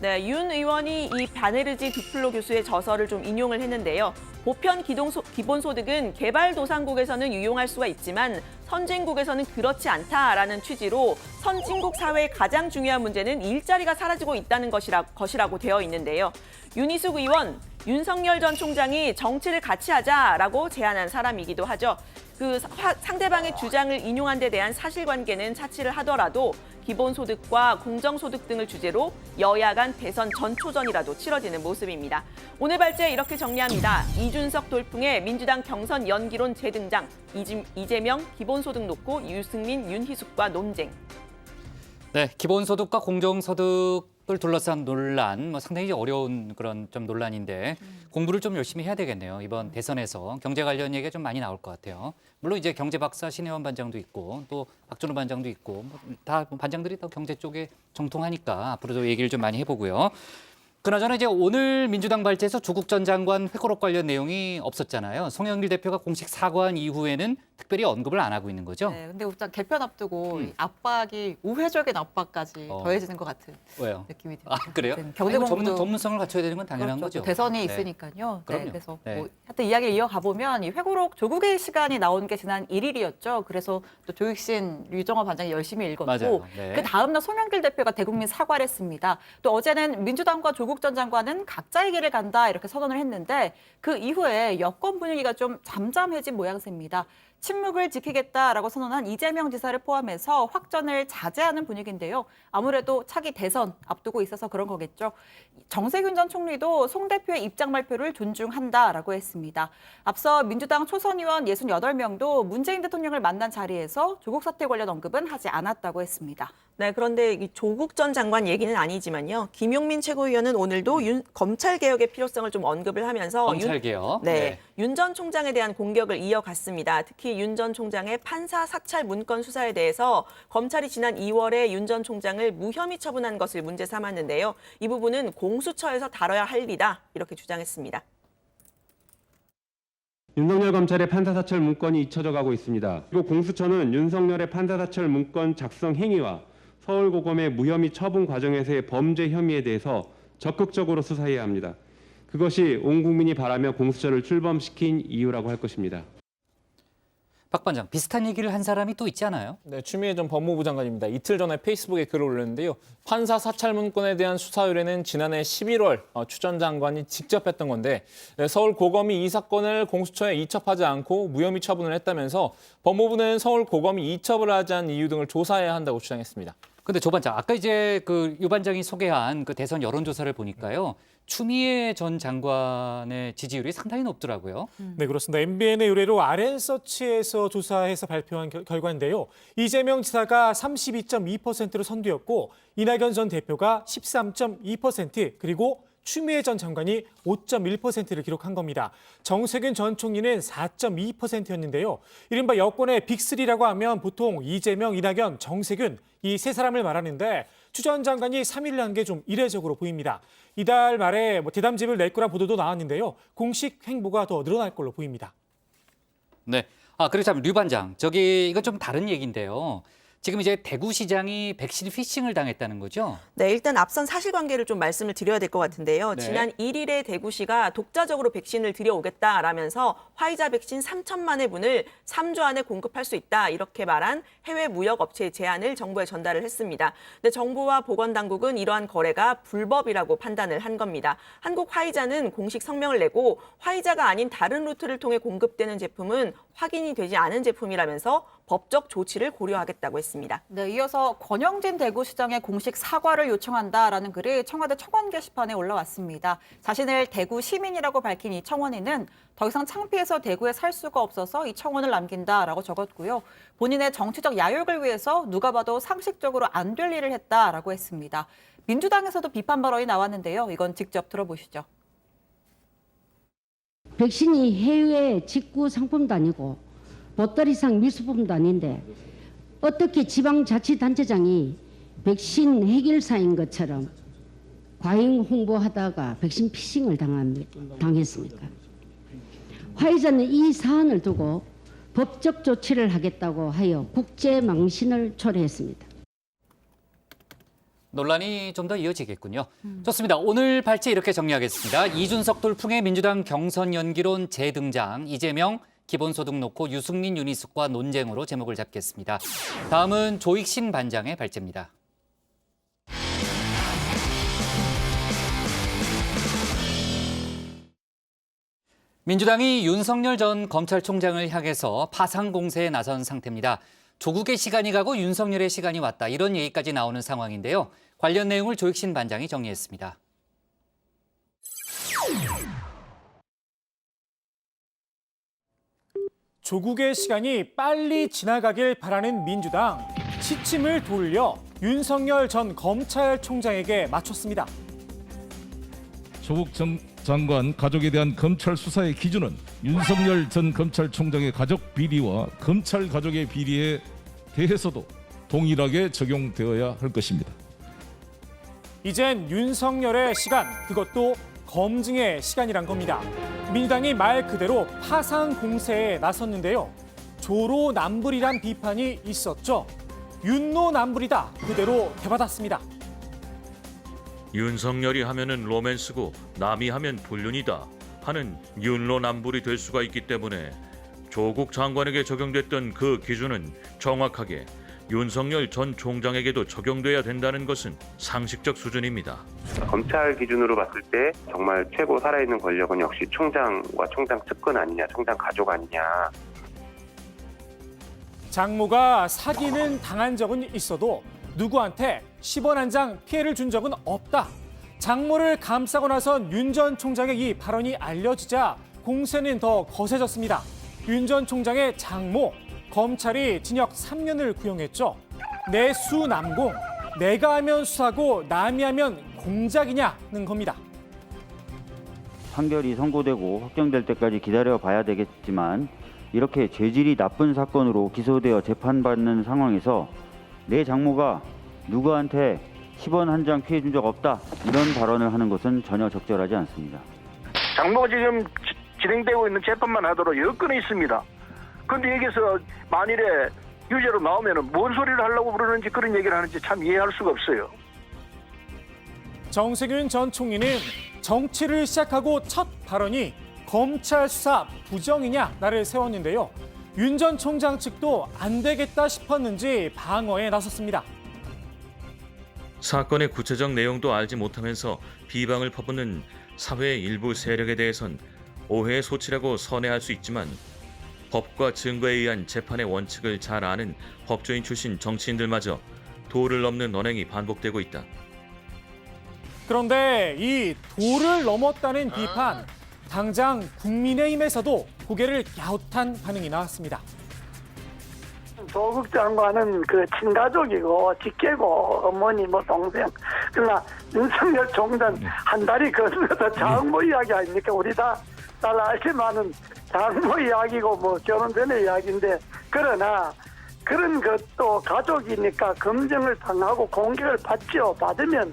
네, 윤 의원이 이 바네르지 디플로 교수의 저서를 좀 인용을 했는데요. 보편 기본소득은 개발도상국에서는 유용할 수가 있지만 선진국에서는 그렇지 않다라는 취지로 선진국 사회의 가장 중요한 문제는 일자리가 사라지고 있다는 것이라고 되어 있는데요. 윤희숙 의원, 윤석열 전 총장이 정치를 같이 하자라고 제안한 사람이기도 하죠. 그 상대방의 주장을 인용한 데 대한 사실관계는 차치를 하더라도 기본소득과 공정소득 등을 주제로 여야 간 대선 전초전이라도 치러지는 모습입니다. 오늘 발제 이렇게 정리합니다. 이준석 돌풍의 민주당 경선 연기론 재등장, 이재명 기본소득 놓고 유승민, 윤희숙과 논쟁. 네, 기본소득과 공정소득을 둘러싼 논란, 상당히 어려운 그런 좀 논란인데 공부를 좀 열심히 해야 되겠네요. 이번 대선에서 경제 관련 얘기가 좀 많이 나올 것 같아요. 물론 이제 경제 박사 신혜원 반장도 있고 또 박준호 반장도 있고 다 반장들이 더 경제 쪽에 정통하니까 앞으로도 얘기를 좀 많이 해보고요. 그나저나 이제 오늘 민주당 발제에서 조국 전 장관 회고록 관련 내용이 없었잖아요. 송영길 대표가 공식 사과한 이후에는 특별히 언급을 안 하고 있는 거죠. 네, 근데 일단 개편 앞두고 이 압박이 우회적인 압박까지 더해지는 것 같은 왜요? 느낌이 듭니다. 아, 그래요? 경제 공부도 전문성을 갖춰야 되는 건 당연한 그렇죠. 거죠. 대선이 네. 있으니까요. 그럼요. 네, 그래서 네. 뭐 하여튼 이야기를 이어가 보면 이 회고록 조국의 시간이 나온 게 지난 1일이었죠. 그래서 또 조익신, 유정호 반장이 열심히 읽었고 맞아요. 네. 그 다음 날 송영길 대표가 대국민 사과를 했습니다. 또 어제는 민주당과 조국 전 장관은 각자의 길을 간다 이렇게 선언을 했는데 그 이후에 여권 분위기가 좀 잠잠해진 모양새입니다. 침묵을 지키겠다라고 선언한 이재명 지사를 포함해서 확전을 자제하는 분위기인데요. 아무래도 차기 대선 앞두고 있어서 그런 거겠죠. 정세균 전 총리도 송 대표의 입장 발표를 존중한다라고 했습니다. 앞서 민주당 초선 의원 68명도 문재인 대통령을 만난 자리에서 조국 사태 관련 언급은 하지 않았다고 했습니다. 네, 그런데 이 조국 전 장관 얘기는 아니지만요. 김용민 최고위원은 오늘도 검찰 개혁의 필요성을 좀 언급을 하면서 검찰 개혁. 네, 윤 전 총장에 대한 공격을 이어갔습니다. 특히 윤 전 총장의 판사 사찰 문건 수사에 대해서 검찰이 지난 2월에 윤 전 총장을 무혐의 처분한 것을 문제 삼았는데요. 이 부분은 공수처에서 다뤄야 할 일이다 이렇게 주장했습니다. 윤석열 검찰의 판사사찰 문건이 잊혀져 가고 있습니다. 그리고 공수처는 윤석열의 판사사찰 문건 작성 행위와 서울고검의 무혐의 처분 과정에서의 범죄 혐의에 대해서 적극적으로 수사해야 합니다. 그것이 온 국민이 바라며 공수처를 출범시킨 이유라고 할 것입니다. 박 반장, 비슷한 얘기를 한 사람이 또 있지 않아요? 네, 추미애 전 법무부 장관입니다. 이틀 전에 페이스북에 글을 올렸는데요. 판사 사찰 문건에 대한 수사 의뢰는 지난해 11월 추 전 장관이 직접 했던 건데 서울고검이 이 사건을 공수처에 이첩하지 않고 무혐의 처분을 했다면서 법무부는 서울고검이 이첩을 하지 않은 이유 등을 조사해야 한다고 주장했습니다. 근데 조 반장, 아까 이제 유 반장이 소개한 그 대선 여론조사를 보니까요. 추미애 전 장관의 지지율이 상당히 높더라고요. 네, 그렇습니다. MBN의 의뢰로 RN서치에서 조사해서 발표한 결과인데요. 이재명 지사가 32.2%로 선두였고 이낙연 전 대표가 13.2%, 그리고 추미애 전 장관이 5.1%를 기록한 겁니다. 정세균 전 총리는 4.2%였는데요. 이른바 여권의 빅3라고 하면 보통 이재명, 이낙연, 정세균 이 세 사람을 말하는데 추 전 장관이 3위를 한 게 좀 이례적으로 보입니다. 이달 말에 대담집을 낼 거란 보도도 나왔는데요. 공식 행보가 더 늘어날 걸로 보입니다. 네. 그리고 참, 류 반장, 이건 좀 다른 얘기인데요. 지금 이제 대구시장이 백신 피싱을 당했다는 거죠? 네, 일단 앞선 사실관계를 좀 말씀을 드려야 될 것 같은데요. 네. 지난 1일에 대구시가 독자적으로 백신을 들여오겠다라면서 화이자 백신 3천만회 분을 3주 안에 공급할 수 있다 이렇게 말한 해외 무역 업체의 제안을 정부에 전달을 했습니다. 근데 정부와 보건당국은 이러한 거래가 불법이라고 판단을 한 겁니다. 한국 화이자는 공식 성명을 내고 화이자가 아닌 다른 루트를 통해 공급되는 제품은 확인이 되지 않은 제품이라면서 법적 조치를 고려하겠다고 했습니다. 네, 이어서 권영진 대구시장의 공식 사과를 요청한다라는 글이 청와대 청원 게시판에 올라왔습니다. 자신을 대구 시민이라고 밝힌 이 청원인은 더 이상 창피해서 대구에 살 수가 없어서 이 청원을 남긴다라고 적었고요. 본인의 정치적 야욕을 위해서 누가 봐도 상식적으로 안 될 일을 했다라고 했습니다. 민주당에서도 비판 발언이 나왔는데요. 이건 직접 들어보시죠. 백신이 해외 직구 상품도 아니고 보따리상 밀수품도 아닌데 어떻게 지방자치단체장이 백신 해결사인 것처럼 과잉 홍보하다가 백신 피싱을 당했습니까? 화이자는 이 사안을 두고 법적 조치를 하겠다고 하여 국제 망신을 초래했습니다. 논란이 좀 더 이어지겠군요. 좋습니다. 오늘 발제 이렇게 정리하겠습니다. 이준석 돌풍의 민주당 경선 연기론 재등장, 이재명 기본소득 놓고 유승민, 윤희숙과 논쟁으로 제목을 잡겠습니다. 다음은 조익신 반장의 발제입니다. 민주당이 윤석열 전 검찰총장을 향해서 파상 공세에 나선 상태입니다. 조국의 시간이 가고 윤석열의 시간이 왔다, 이런 얘기까지 나오는 상황인데요. 관련 내용을 조익신 반장이 정리했습니다. 조국의 시간이 빨리 지나가길 바라는 민주당, 시침을 돌려 윤석열 전 검찰총장에게 맞췄습니다. 조국 전 장관 가족에 대한 검찰 수사의 기준은 윤석열 전 검찰총장의 가족 비리와 검찰 가족의 비리에 대해서도 동일하게 적용되어야 할 것입니다. 이젠 윤석열의 시간, 그것도 검증의 시간이란 겁니다. 민주당이 말 그대로 파상 공세에 나섰는데요. 조로남불이란 비판이 있었죠. 윤로남불이다, 그대로 되받았습니다. 윤석열이 하면은 로맨스고 남이 하면 불륜이다 하는 윤로남불이 될 수가 있기 때문에 조국 장관에게 적용됐던 그 기준은 정확하게 윤석열 전 총장에게도 적용돼야 된다는 것은 상식적 수준입니다. 검찰 기준으로 봤을 때 정말 최고 살아있는 권력은 역시 총장과 총장 측근 아니냐, 총장 가족 아니냐. 장모가 사기는 당한 적은 있어도 누구한테 10원 한 장 피해를 준 적은 없다. 장모를 감싸고 나선 윤 전 총장의 이 발언이 알려지자 공세는 더 거세졌습니다. 윤 전 총장의 장모, 검찰이 징역 3년을 구형했죠. 내수남공, 내가 하면 수사고 남이 하면 공작이냐는 겁니다. 판결이 선고되고 확정될 때까지 기다려봐야 되겠지만 이렇게 죄질이 나쁜 사건으로 기소되어 재판받는 상황에서 내 장모가 누구한테 10원 한 장 피해 준 적 없다, 이런 발언을 하는 것은 전혀 적절하지 않습니다. 장모가 지금 진행되고 있는 재판만 하도록 여건이 있습니다. 그런데 여기서 만일에 유죄로 나오면 뭔 소리를 하려고 그러는지, 그런 얘기를 하는지 참 이해할 수가 없어요. 정세균 전 총리는 정치를 시작하고 첫 발언이 검찰 수사 부정이냐 나를 세웠는데요. 윤 전 총장 측도 안 되겠다 싶었는지 방어에 나섰습니다. 사건의 구체적 내용도 알지 못하면서 비방을 퍼붓는 사회의 일부 세력에 대해선 오해의 소치라고 선회할 수 있지만 법과 증거에 의한 재판의 원칙을 잘 아는 법조인 출신 정치인들마저 도를 넘는 언행이 반복되고 있다. 그런데 이 도를 넘었다는 비판, 당장 국민의힘에서도 고개를 갸웃한 반응이 나왔습니다. 조국 장관은 그 친가족이고 직계고 어머니 뭐 동생 그러나 윤석열 총장 한 달이 건너서 장모 이야기 아닙니까? 우리 다 잘 알지만은 장모 이야기고 뭐 결혼 전의 이야기인데 그러나 그런 것도 가족이니까 검증을 당하고 공격을 받지요. 받으면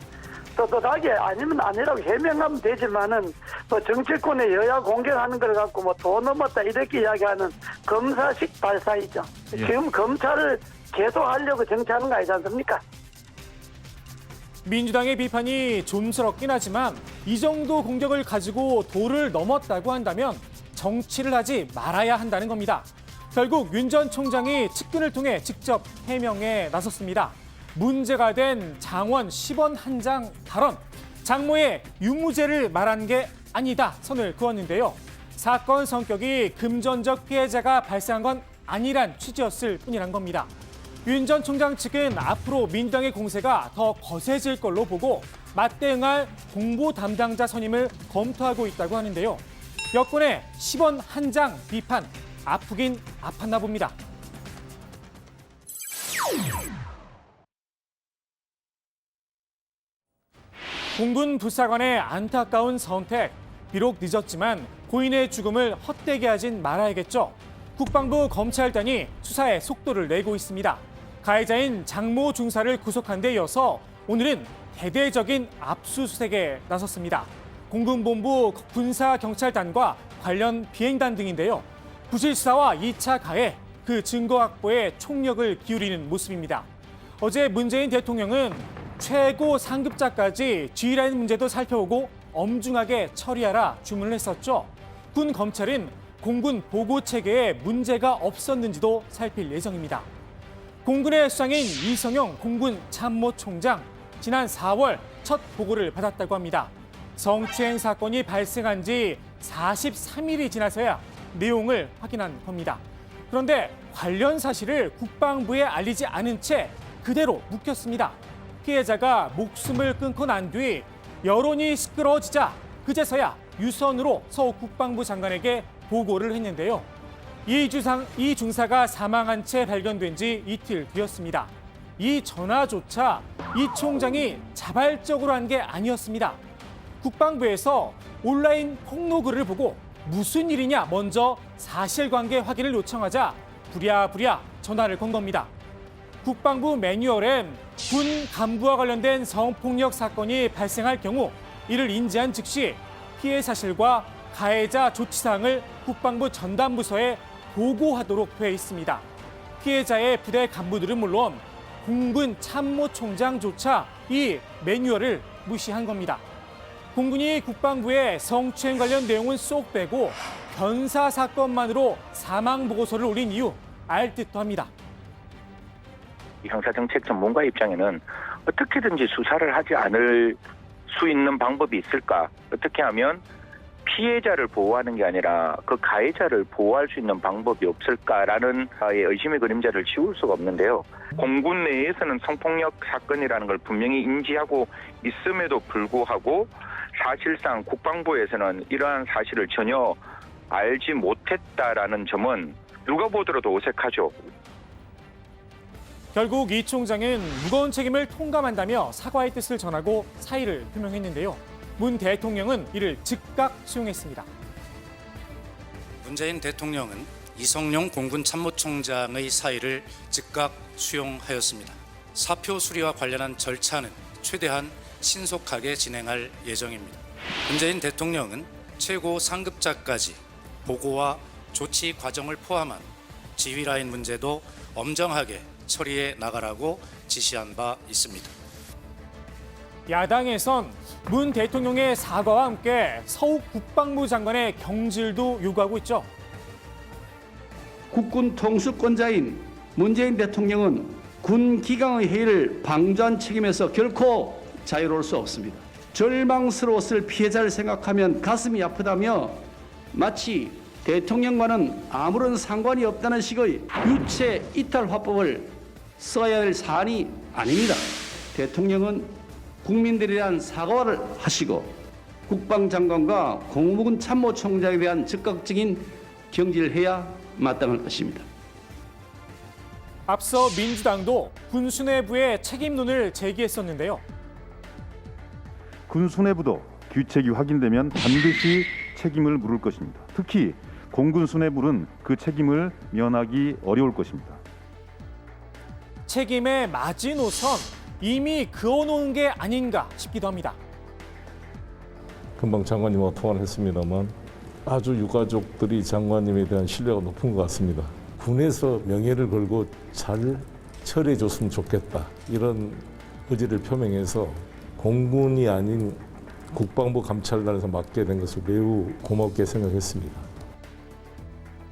떳떳하게 아니면 아니라고 해명하면 되지만은 또 정치권의 여야 공격하는 걸 갖고 뭐 도 넘었다 이렇게 이야기하는 검사식 발사이죠. 지금 검찰을 계속하려고 정치하는 거 아니지 않습니까? 민주당의 비판이 좀스럽긴 하지만 이 정도 공격을 가지고 도를 넘었다고 한다면 정치를 하지 말아야 한다는 겁니다. 결국 윤 전 총장이 측근을 통해 직접 해명에 나섰습니다. 문제가 된 장원 10원 한 장 발언, 장모의 유무죄를 말한 게 아니다 선을 그었는데요. 사건 성격이 금전적 피해자가 발생한 건 아니란 취지였을 뿐이란 겁니다. 윤 전 총장 측은 앞으로 민주당의 공세가 더 거세질 걸로 보고 맞대응할 공보 담당자 선임을 검토하고 있다고 하는데요. 여권의 10원 한 장 비판, 아프긴 아팠나 봅니다. 공군 부사관의 안타까운 선택, 비록 늦었지만 고인의 죽음을 헛되게 하진 말아야겠죠. 국방부 검찰단이 수사에 속도를 내고 있습니다. 가해자인 장모 중사를 구속한 데 이어서 오늘은 대대적인 압수수색에 나섰습니다. 공군본부 군사경찰단과 관련 비행단 등인데요. 부실수사와 2차 가해, 그 증거 확보에 총력을 기울이는 모습입니다. 어제 문재인 대통령은 최고 상급자까지 G라인 문제도 살펴보고 엄중하게 처리하라 주문을 했었죠. 군 검찰은 공군 보고체계에 문제가 없었는지도 살필 예정입니다. 공군의 수장인 이성용 공군 참모총장, 지난 4월 첫 보고를 받았다고 합니다. 성추행 사건이 발생한 지 43일이 지나서야 내용을 확인한 겁니다. 그런데 관련 사실을 국방부에 알리지 않은 채 그대로 묵혔습니다. 피해자가 목숨을 끊고 난 뒤 여론이 시끄러워지자 그제서야 유선으로 서 국방부 장관에게 보고를 했는데요. 이 중사가 사망한 채 발견된 지 이틀 뒤였습니다. 이 전화조차 이 총장이 자발적으로 한 게 아니었습니다. 국방부에서 온라인 폭로글을 보고 무슨 일이냐 먼저 사실관계 확인을 요청하자 부랴부랴 전화를 건 겁니다. 국방부 매뉴얼엔 군 간부와 관련된 성폭력 사건이 발생할 경우 이를 인지한 즉시 피해 사실과 가해자 조치사항을 국방부 전담부서에 보고하도록 되어 있습니다. 피해자의 부대 간부들은 물론 공군 참모총장조차 이 매뉴얼을 무시한 겁니다. 공군이 국방부에 성추행 관련 내용은 쏙 빼고 변사 사건만으로 사망 보고서를 올린 이유 알 듯도 합니다. 형사정책 전문가 입장에는 어떻게든지 수사를 하지 않을 수 있는 방법이 있을까? 어떻게 하면 피해자를 보호하는 게 아니라 그 가해자를 보호할 수 있는 방법이 없을까라는 의심의 그림자를 지울 수가 없는데요. 공군 내에서는 성폭력 사건이라는 걸 분명히 인지하고 있음에도 불구하고 사실상 국방부에서는 이러한 사실을 전혀 알지 못했다라는 점은 누가 보더라도 어색하죠. 결국 이 총장은 무거운 책임을 통감한다며 사과의 뜻을 전하고 사의를 표명했는데요. 문 대통령은 이를 즉각 수용했습니다. 문재인 대통령은 이성용 공군 참모총장의 사의를 즉각 수용하였습니다. 사표 수리와 관련한 절차는 최대한 신속하게 진행할 예정입니다. 문재인 대통령은 최고 상급자까지 보고와 조치 과정을 포함한 지휘라인 문제도 엄정하게 처리해 나가라고 지시한 바 있습니다. 야당에선 문 대통령의 사과와 함께 서욱 국방부 장관의 경질도 요구하고 있죠. 국군 통수권자인 문재인 대통령은 군 기강의 해이를 방조한 책임에서 결코 자유로울 수 없습니다. 절망스러웠을 피해자를 생각하면 가슴이 아프다며 마치 대통령과는 아무런 상관이 없다는 식의 유체 이탈 화법을 써야 할 사안이 아닙니다. 대통령은 국민들에 대한 사과를 하시고 국방장관과 국무부군 참모총장에 대한 즉각적인 경질을 해야 마땅할 것입니다. 앞서 민주당도 군 수뇌부의 책임론을 제기했었는데요. 군 수뇌부도 귀책이 확인되면 반드시 책임을 물을 것입니다. 특히 공군 수뇌부는 그 책임을 면하기 어려울 것입니다. 책임의 마지노선 이미 그어놓은 게 아닌가 싶기도 합니다. 금방 장관님하고 통화를 했습니다만 아주 유가족들이 장관님에 대한 신뢰가 높은 것 같습니다. 군에서 명예를 걸고 잘 처리해 줬으면 좋겠다. 이런 의지를 표명해서 공군이 아닌 국방부 감찰단에서 맡게 된 것을 매우 고맙게 생각했습니다.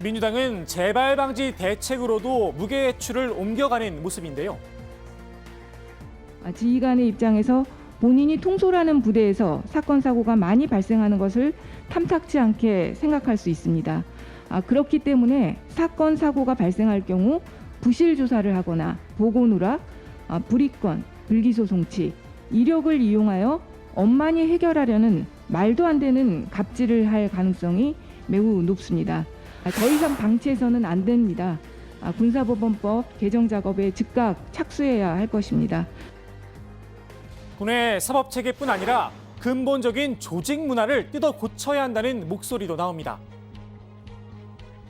민주당은 재발 방지 대책으로도 무게추를 옮겨가는 모습인데요. 지휘관의 입장에서 본인이 통솔하는 부대에서 사건 사고가 많이 발생하는 것을 탐탁지 않게 생각할 수 있습니다. 그렇기 때문에 사건 사고가 발생할 경우 부실 조사를 하거나 보고 누락, 불이권, 불기소 송치, 이력을 이용하여 엄만히 해결하려는 말도 안 되는 갑질을 할 가능성이 매우 높습니다. 더 이상 방치해서는 안 됩니다. 군사법원법 개정 작업에 즉각 착수해야 할 것입니다. 군의 사법체계뿐 아니라 근본적인 조직 문화를 뜯어 고쳐야 한다는 목소리도 나옵니다.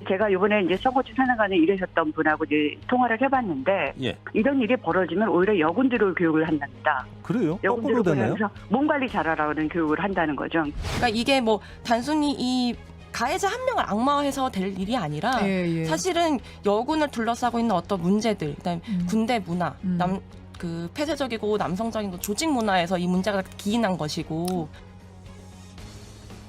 제가 이번에 이제 서거지 사령관에 일하셨던 분하고 이제 통화를 해봤는데 이런 일이 벌어지면 오히려 여군들을 교육을 한답니다. 그래요? 여군들을 보면서 몸 관리 잘하라는 교육을 한다는 거죠. 그러니까 이게 뭐 단순히 이 가해자 한 명을 악마화해서 될 일이 아니라 사실은 여군을 둘러싸고 있는 어떤 문제들, 그다음에 군대 문화, 그 폐쇄적이고 남성적인 조직 문화에서 이 문제가 기인한 것이고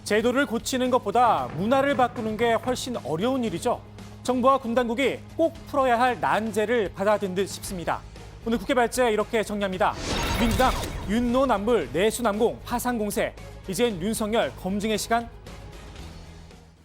제도를 고치는 것보다 문화를 바꾸는 게 훨씬 어려운 일이죠. 정부와 군 당국이 꼭 풀어야 할 난제를 받아든 듯 싶습니다. 오늘 국회 발제 이렇게 정리합니다. 민주당 윤노남불 내수남공 파상공세. 이젠 윤석열 검증의 시간.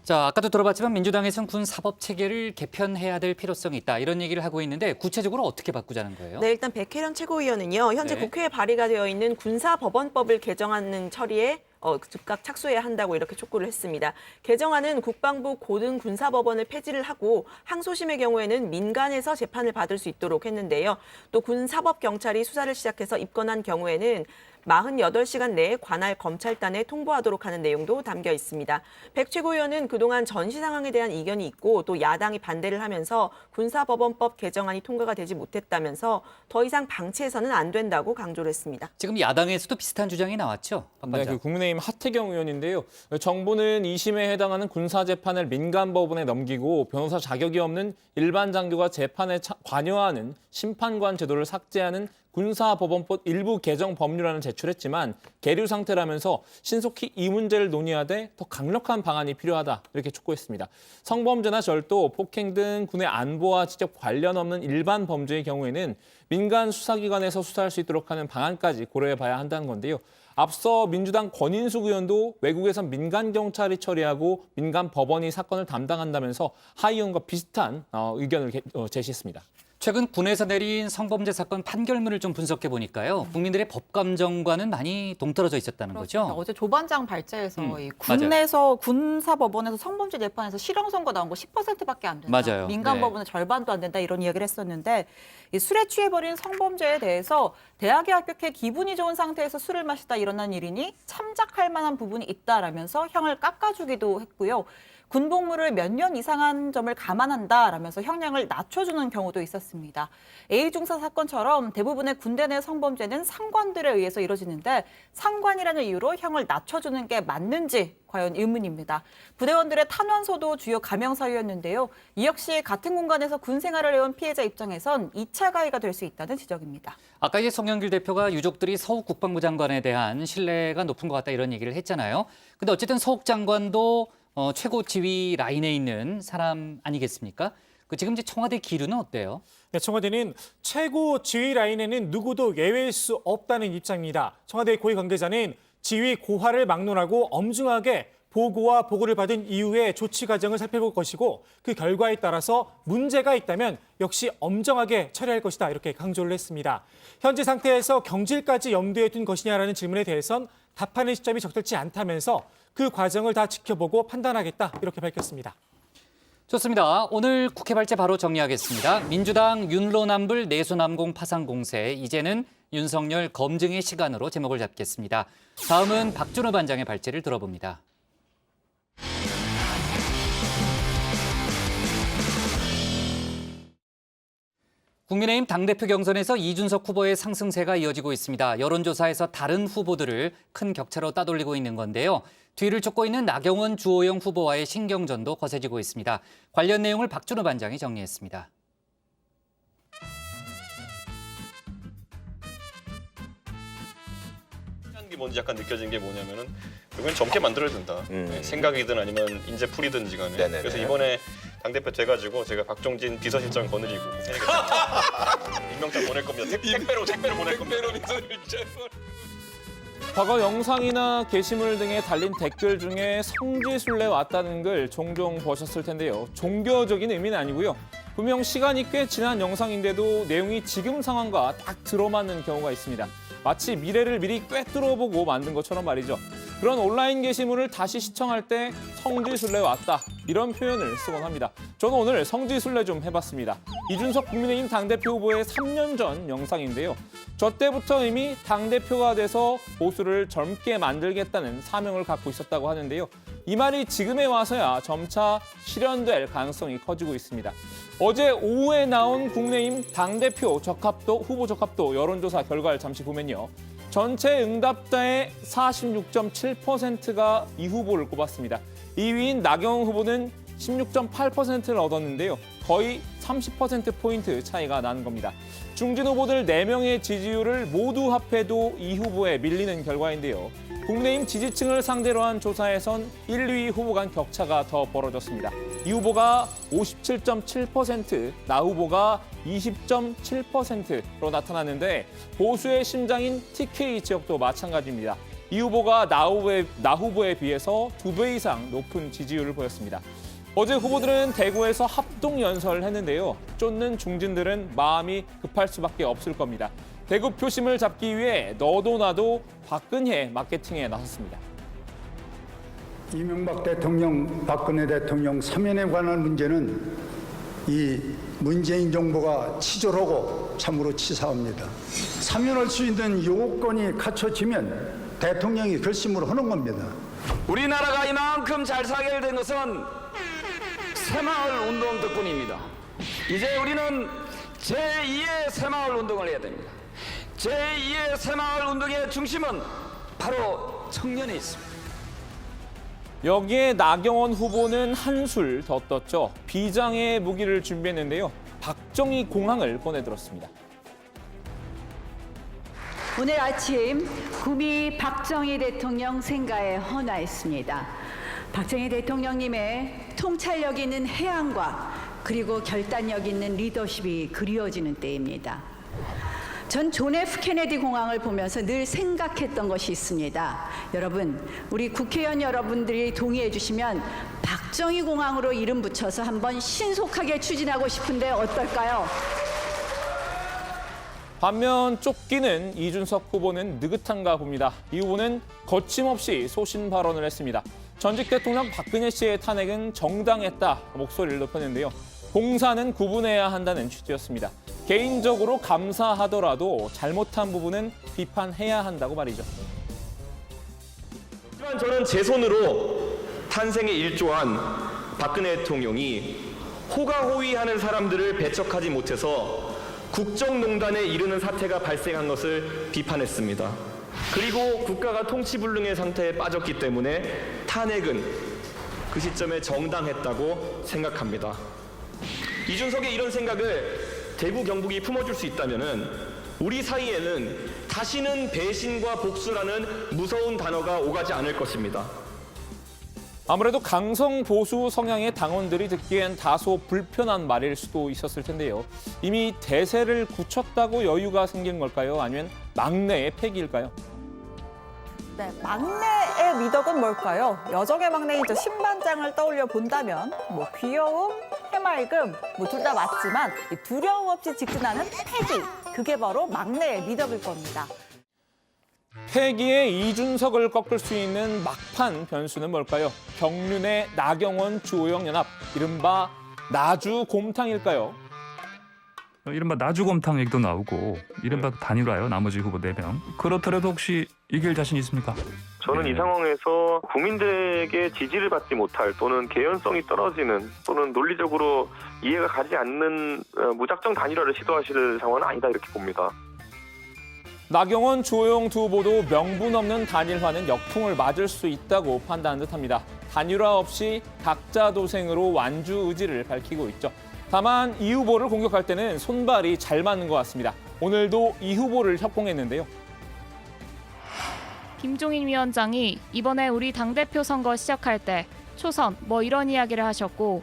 자, 아까도 들어봤지만 민주당에서는 군 사법 체계를 개편해야 될 필요성이 있다. 이런 얘기를 하고 있는데 구체적으로 어떻게 바꾸자는 거예요? 네, 일단 백혜련 최고위원은요. 현재 국회에 발의가 되어 있는 군사법원법을 개정하는 처리에 즉각 착수해야 한다고 이렇게 촉구를 했습니다. 개정안은 국방부 고등군사법원을 폐지를 하고 항소심의 경우에는 민간에서 재판을 받을 수 있도록 했는데요. 또 군사법경찰이 수사를 시작해서 입건한 경우에는 48시간 내에 관할 검찰단에 통보하도록 하는 내용도 담겨 있습니다. 백 최고위원은 그동안 전시 상황에 대한 이견이 있고 또 야당이 반대를 하면서 군사법원법 개정안이 통과가 되지 못했다면서 더 이상 방치해서는 안 된다고 강조를 했습니다. 지금 야당에서도 비슷한 주장이 나왔죠? 네, 그 국민의힘 하태경 의원인데요. 정부는 2심에 해당하는 군사재판을 민간법원에 넘기고 변호사 자격이 없는 일반 장교가 재판에 관여하는 심판관 제도를 삭제하는 군사법원법 일부 개정 법률안을 제출했지만 계류 상태라면서 신속히 이 문제를 논의하되 더 강력한 방안이 필요하다 이렇게 촉구했습니다. 성범죄나 절도, 폭행 등 군의 안보와 직접 관련 없는 일반 범죄의 경우에는 민간 수사기관에서 수사할 수 있도록 하는 방안까지 고려해봐야 한다는 건데요. 앞서 민주당 권인숙 의원도 외국에선 민간 경찰이 처리하고 민간 법원이 사건을 담당한다면서 하 의원과 비슷한 의견을 제시했습니다. 최근 군에서 내린 성범죄 사건 판결문을 좀 분석해 보니까요. 국민들의 법 감정과는 많이 동떨어져 있었다는 거죠. 어제 조반장 발제에서 이 군내에서 군사법원에서 성범죄 재판에서 실형 선고 나온 거 10%밖에 안 된다. 맞아요. 민간 법원은 절반도 안 된다 이런 이야기를 했었는데 이 술에 취해버린 성범죄에 대해서 대학에 합격해 기분이 좋은 상태에서 술을 마시다 일어난 일이니 참작할 만한 부분이 있다라면서 형을 깎아주기도 했고요. 군복무를 몇 년 이상 한 점을 감안한다라면서 형량을 낮춰주는 경우도 있었습니다. A중사 사건처럼 대부분의 군대 내 성범죄는 상관들에 의해서 이뤄지는데 상관이라는 이유로 형을 낮춰주는 게 맞는지 과연 의문입니다. 부대원들의 탄원서도 주요 감형 사유였는데요. 이 역시 같은 공간에서 군 생활을 해온 피해자 입장에선 2차 가해가 될 수 있다는 지적입니다. 아까 이제 송영길 대표가 유족들이 서욱 국방부 장관에 대한 신뢰가 높은 것 같다 이런 얘기를 했잖아요. 근데 어쨌든 서욱 장관도 최고 지휘 라인에 있는 사람 아니겠습니까? 지금 이제 청와대 기류는 어때요? 네, 청와대는 최고 지휘 라인에는 누구도 예외일 수 없다는 입장입니다. 청와대 고위 관계자는 지휘 고하를 막론하고 엄중하게 보고와 보고를 받은 이후에 조치 과정을 살펴볼 것이고 그 결과에 따라서 문제가 있다면 역시 엄정하게 처리할 것이다 이렇게 강조를 했습니다. 현재 상태에서 경질까지 염두에 둔 것이냐라는 질문에 대해선 답하는 시점이 적절치 않다면서 그 과정을 다 지켜보고 판단하겠다 이렇게 밝혔습니다. 좋습니다. 오늘 국회 발제 바로 정리하겠습니다. 민주당 윤로남불 내수남공 파상 공세, 이제는 윤석열 검증의 시간으로 제목을 잡겠습니다. 다음은 박준호 반장의 발제를 들어봅니다. 국민의힘 당대표 경선에서 이준석 후보의 상승세가 이어지고 있습니다. 여론조사에서 다른 후보들을 큰 격차로 따돌리고 있는 건데요. 뒤를 쫓고 있는 나경원, 주호영 후보와의 신경전도 거세지고 있습니다. 관련 내용을 박준호 반장이 정리했습니다. 게 뭔지 약간 느껴진 게 뭐냐면은 이건 젊게 만들어야 된다. 생각이든 아니면 인재풀이든지 간에. 네네네. 그래서 이번에 당대표 돼가지고 제가 박종진 비서실장 거느리고 임명장 보낼 겁니다. 택배로 보낼 겁니다. 과거 영상이나 게시물 등에 달린 댓글 중에 성지순례 왔다는 글 종종 보셨을 텐데요. 종교적인 의미는 아니고요. 분명 시간이 꽤 지난 영상인데도 내용이 지금 상황과 딱 들어맞는 경우가 있습니다. 마치 미래를 미리 꿰뚫어보고 만든 것처럼 말이죠. 그런 온라인 게시물을 다시 시청할 때 성지순례 왔다 이런 표현을 쓰곤 합니다. 저는 오늘 성지순례 좀 해봤습니다. 이준석 국민의힘 당대표 후보의 3년 전 영상인데요. 저 때부터 이미 당대표가 돼서 보수를 젊게 만들겠다는 사명을 갖고 있었다고 하는데요. 이 말이 지금에 와서야 점차 실현될 가능성이 커지고 있습니다. 어제 오후에 나온 국민의힘 당대표 적합도, 후보 적합도 여론조사 결과를 잠시 보면요. 전체 응답자의 46.7%가 이 후보를 꼽았습니다. 2위인 나경원 후보는 16.8%를 얻었는데요. 거의 30%포인트 차이가 나는 겁니다. 중진 후보들 4명의 지지율을 모두 합해도 이 후보에 밀리는 결과인데요. 국민의힘 지지층을 상대로 한 조사에선 1, 2위 후보 간 격차가 더 벌어졌습니다. 이 후보가 57.7%, 나 후보가 20.7%로 나타났는데 보수의 심장인 TK 지역도 마찬가지입니다. 이 후보가 나 후보에 비해서 2배 이상 높은 지지율을 보였습니다. 어제 후보들은 대구에서 합동 연설을 했는데요. 쫓는 중진들은 마음이 급할 수밖에 없을 겁니다. 대구 표심을 잡기 위해 너도 나도 박근혜 마케팅에 나섰습니다. 이명박 대통령, 박근혜 대통령 사면에 관한 문제는 이 문재인 정부가 치졸하고 참으로 치사합니다. 사면할 수 있는 요건이 갖춰지면 대통령이 결심을 하는 겁니다. 우리나라가 이만큼 잘 살게 된 것은 새마을 운동 덕분입니다. 이제 우리는 제2의 새마을 운동을 해야 됩니다. 제2의 새마을 운동의 중심은 바로 청년에 있습니다. 여기에 나경원 후보는 한술 더 떴죠. 비장의 무기를 준비했는데요. 박정희 공항을 꺼내들었습니다. 오늘 아침 구미 박정희 대통령 생가에 헌화했습니다. 박정희 대통령님의 통찰력 있는 해안과 그리고 결단력 있는 리더십이 그리워지는 때입니다. 전 존 F 케네디 공항을 보면서 늘 생각했던 것이 있습니다. 여러분, 우리 국회의원 여러분들이 동의해 주시면 박정희 공항으로 이름 붙여서 한번 신속하게 추진하고 싶은데 어떨까요? 반면 쫓기는 이준석 후보는 느긋한가 봅니다. 이 후보는 거침없이 소신 발언을 했습니다. 전직 대통령 박근혜 씨의 탄핵은 정당했다 목소리를 높였는데요. 공사는 구분해야 한다는 취지였습니다. 개인적으로 감사하더라도 잘못한 부분은 비판해야 한다고 말이죠. 하지만 저는 제 손으로 탄생에 일조한 박근혜 대통령이 호가호위하는 사람들을 배척하지 못해서 국정농단에 이르는 사태가 발생한 것을 비판했습니다. 그리고 국가가 통치불능의 상태에 빠졌기 때문에 탄핵은 그 시점에 정당했다고 생각합니다. 이준석의 이런 생각을 대구 경북이 품어줄 수 있다면 우리 사이에는 다시는 배신과 복수라는 무서운 단어가 오가지 않을 것입니다. 아무래도 강성 보수 성향의 당원들이 듣기엔 다소 불편한 말일 수도 있었을 텐데요. 이미 대세를 굳혔다고 여유가 생긴 걸까요? 아니면 막내의 패기일까요? 네, 막내의 미덕은 뭘까요? 여정의 막내인 저 신반장을 떠올려 본다면 뭐 귀여움, 해맑음 뭐 둘 다 맞지만 이 두려움 없이 직진하는 패기, 그게 바로 막내의 미덕일 겁니다. 패기의 이준석을 꺾을 수 있는 막판 변수는 뭘까요? 경륜의 나경원, 주호영 연합, 이른바 나주곰탕일까요? 이른바 나주곰탕 얘기도 나오고 이른바 단일화요. 나머지 후보 4명. 그렇더라도 혹시 이길 자신 있습니까? 저는 이 상황에서 국민들에게 지지를 받지 못할 또는 개연성이 떨어지는 또는 논리적으로 이해가 가지 않는 무작정 단일화를 시도하실 상황은 아니다 이렇게 봅니다. 나경원, 주호영 두 후보도 명분 없는 단일화는 역풍을 맞을 수 있다고 판단한 듯합니다. 단일화 없이 각자 도생으로 완주 의지를 밝히고 있죠. 다만 이 후보를 공격할 때는 손발이 잘 맞는 것 같습니다. 오늘도 이 후보를 협공했는데요. 김종인 위원장이 이번에 우리 당대표 선거 시작할 때 초선 뭐 이런 이야기를 하셨고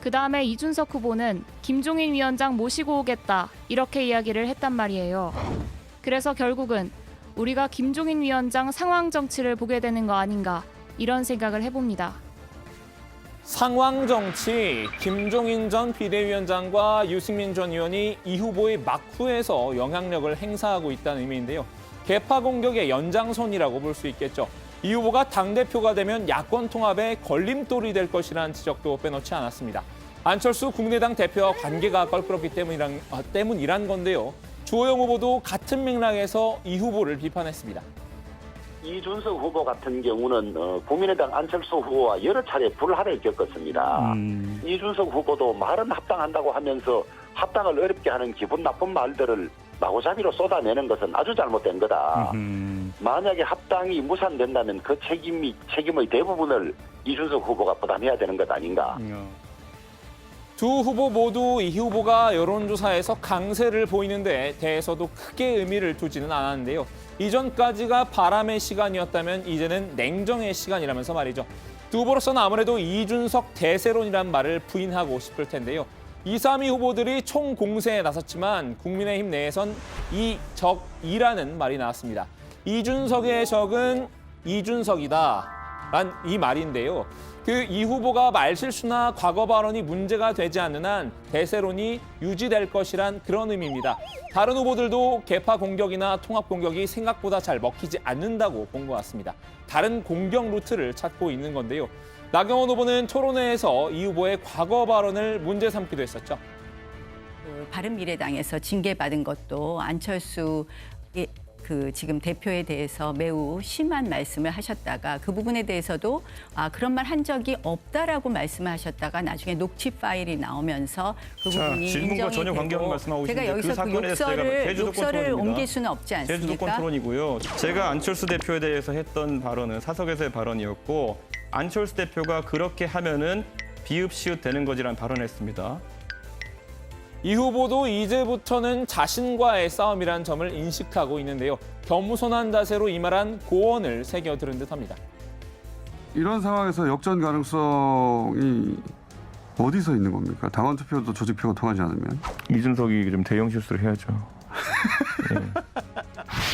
그다음에 이준석 후보는 김종인 위원장 모시고 오겠다 이렇게 이야기를 했단 말이에요. 그래서 결국은 우리가 김종인 위원장 상황 정치를 보게 되는 거 아닌가 이런 생각을 해봅니다. 상황 정치, 김종인 전 비대위원장과 유승민 전 의원이 이 후보의 막후에서 영향력을 행사하고 있다는 의미인데요. 개파 공격의 연장선이라고 볼 수 있겠죠. 이 후보가 당대표가 되면 야권 통합에 걸림돌이 될 것이라는 지적도 빼놓지 않았습니다. 안철수 국민의당 대표와 관계가 껄끄럽기 때문이란 건데요. 주호영 후보도 같은 맥락에서 이 후보를 비판했습니다. 이준석 후보 같은 경우는 국민의당 안철수 후보와 여러 차례 불화를 겪었습니다. 이준석 후보도 말은 합당한다고 하면서 합당을 어렵게 하는 기분 나쁜 말들을 마구잡이로 쏟아내는 것은 아주 잘못된 거다. 만약에 합당이 무산된다면 그 책임의 대부분을 이준석 후보가 부담해야 되는 것 아닌가. 두 후보 모두 이 후보가 여론조사에서 강세를 보이는데 대해서도 크게 의미를 두지는 않았는데요. 이전까지가 바람의 시간이었다면 이제는 냉정의 시간이라면서 말이죠. 두 후보로서는 아무래도 이준석 대세론이란 말을 부인하고 싶을 텐데요. 2, 3위 후보들이 총공세에 나섰지만 국민의힘 내에선 이적이라는 말이 나왔습니다. 이준석의 적은 이준석이다란 이 말인데요. 그 이 후보가 말실수나 과거 발언이 문제가 되지 않는 한 대세론이 유지될 것이란 그런 의미입니다. 다른 후보들도 개파 공격이나 통합 공격이 생각보다 잘 먹히지 않는다고 본 것 같습니다. 다른 공격 루트를 찾고 있는 건데요. 나경원 후보는 토론회에서 이 후보의 과거 발언을 문제 삼기도 했었죠. 바른미래당에서 징계받은 것도 안철수 지금 대표에 대해서 매우 심한 말씀을 하셨다가 그 부분에 대해서도 그런 말 한 적이 없다라고 말씀을 하셨다가 나중에 녹취 파일이 나오면서 그 부분이 질문과 전혀 관계없는 말씀하고 제가 있는데 여기서 그 욕설을 옮길 수는 없지 않습니까? 제주도권 토론이고요. 제가 안철수 대표에 대해서 했던 발언은 사석에서의 발언이었고 안철수 대표가 그렇게 하면은 비읍시읒 되는 거지라는 발언을 했습니다. 이 후보도 이제부터는 자신과의 싸움이라는 점을 인식하고 있는데요. 겸손한 자세로 이 말한 고언을 새겨들은 듯합니다. 이런 상황에서 역전 가능성이 어디서 있는 겁니까? 당원 투표도 조직표가 통하지 않으면? 이준석이 좀 대형 실수를 해야죠.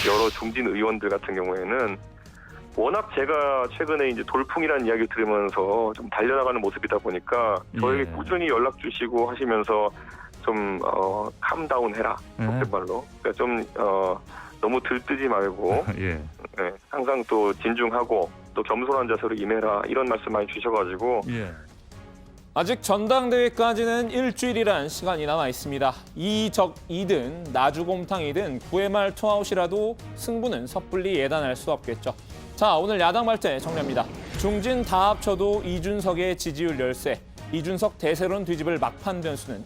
여러 중진 의원들 같은 경우에는 워낙 제가 최근에 이제 돌풍이라는 이야기를 들으면서 좀 달려나가는 모습이다 보니까 저에게 꾸준히 연락 주시고 하시면서 좀 캄다운 해라 속된 말로 그러니까 좀 너무 들뜨지 말고 항상 또 진중하고 또 겸손한 자세로 임해라 이런 말씀 많이 주셔가지고 아직 전당대회까지는 일주일이란 시간이 남아 있습니다. 이적이든 나주곰탕이든 9회 말 투아웃이라도 승부는 섣불리 예단할 수 없겠죠. 자, 오늘 야당 발제 정리합니다. 중진 다 합쳐도 이준석의 지지율 열세, 이준석 대세론 뒤집을 막판 변수는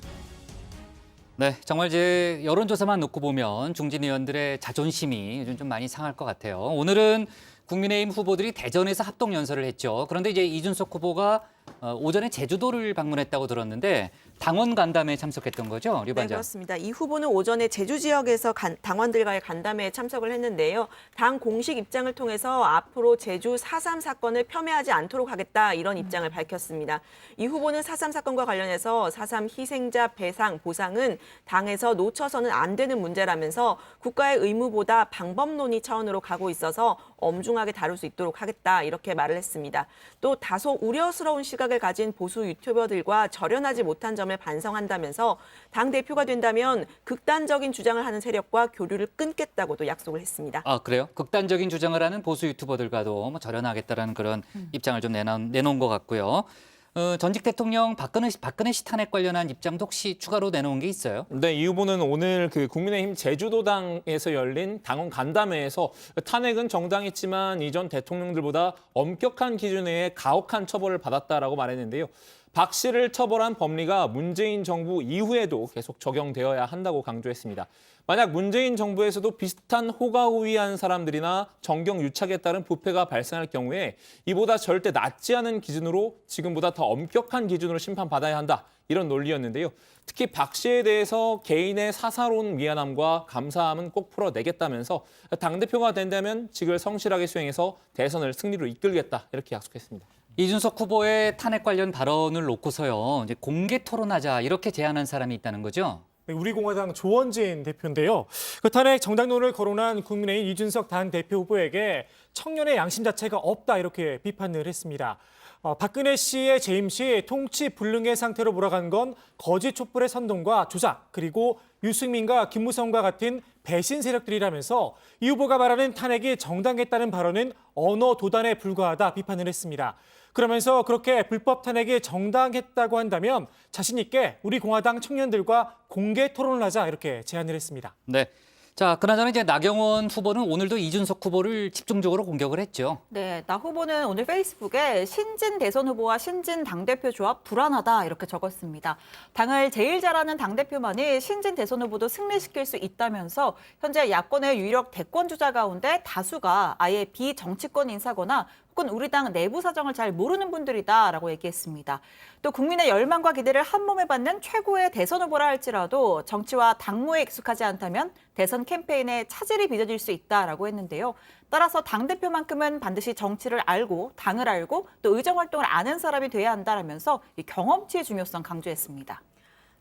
네, 정말 이제 여론조사만 놓고 보면 중진 의원들의 자존심이 요즘 좀 많이 상할 것 같아요. 오늘은 국민의힘 후보들이 대전에서 합동 연설을 했죠. 그런데 이제 이준석 후보가 오전에 제주도를 방문했다고 들었는데 당원 간담회에 참석했던 거죠, 류 네, 반장? 그렇습니다. 이 후보는 오전에 제주 지역에서 당원들과의 간담회에 참석을 했는데요. 당 공식 입장을 통해서 앞으로 제주 4.3 사건을 폄훼하지 않도록 하겠다 이런 입장을 밝혔습니다. 이 후보는 4.3 사건과 관련해서 4.3 희생자 배상, 보상은 당에서 놓쳐서는 안 되는 문제라면서 국가의 의무보다 방법론이 차원으로 가고 있어서 엄중하게 다룰 수 있도록 하겠다 이렇게 말을 했습니다. 또 다소 우려스러운 시각을 가진 보수 유튜버들과 절연하지 못한 점을 반성한다면서 당대표가 된다면 극단적인 주장을 하는 세력과 교류를 끊겠다고도 약속을 했습니다. 아, 그래요? 극단적인 주장을 하는 보수 유튜버들과도 뭐 절연하겠다라는 그런 입장을 좀 내놓은 것 같고요. 전직 대통령 박근혜 씨 탄핵 관련한 입장도 혹시 추가로 내놓은 게 있어요? 네, 이 후보는 오늘 그 국민의힘 제주도당에서 열린 당원 간담회에서 탄핵은 정당했지만 이전 대통령들보다 엄격한 기준에 가혹한 처벌을 받았다라고 말했는데요. 박 씨를 처벌한 법리가 문재인 정부 이후에도 계속 적용되어야 한다고 강조했습니다. 만약 문재인 정부에서도 비슷한 호가호위한 사람들이나 정경 유착에 따른 부패가 발생할 경우에 이보다 절대 낮지 않은 기준으로 지금보다 더 엄격한 기준으로 심판받아야 한다. 이런 논리였는데요. 특히 박 씨에 대해서 개인의 사사로운 미안함과 감사함은 꼭 풀어내겠다면서 당대표가 된다면 직을 성실하게 수행해서 대선을 승리로 이끌겠다. 이렇게 약속했습니다. 이준석 후보의 탄핵 관련 발언을 놓고서요. 이제 공개 토론하자 이렇게 제안한 사람이 있다는 거죠? 우리공화당 조원진 대표인데요. 그 탄핵 정당론을 거론한 국민의힘 이준석 당대표 후보에게 청년의 양심 자체가 없다 이렇게 비판을 했습니다. 박근혜 씨의 재임 시 통치 불능의 상태로 몰아간 건 거짓 촛불의 선동과 조작, 그리고 유승민과 김무성과 같은 배신 세력들이라면서 이 후보가 말하는 탄핵이 정당했다는 발언은 언어 도단에 불과하다 비판을 했습니다. 그러면서 그렇게 불법 탄핵이 정당했다고 한다면 자신 있게 우리 공화당 청년들과 공개 토론을 하자 이렇게 제안을 했습니다. 네. 자, 그나저나 이제 나경원 후보는 오늘도 이준석 후보를 집중적으로 공격을 했죠. 네, 나 후보는 오늘 페이스북에 신진 대선 후보와 신진 당대표 조합 불안하다 이렇게 적었습니다. 당을 제일 잘하는 당대표만이 신진 대선 후보도 승리시킬 수 있다면서 현재 야권의 유력 대권 주자 가운데 다수가 아예 비정치권 인사거나 혹은 우리 당 내부 사정을 잘 모르는 분들이다라고 얘기했습니다. 또 국민의 열망과 기대를 한몸에 받는 최고의 대선 후보라 할지라도 정치와 당무에 익숙하지 않다면 대선 캠페인에 차질이 빚어질 수 있다라고 했는데요. 따라서 당대표만큼은 반드시 정치를 알고 당을 알고 또 의정활동을 아는 사람이 돼야 한다라면서 이 경험치의 중요성 강조했습니다.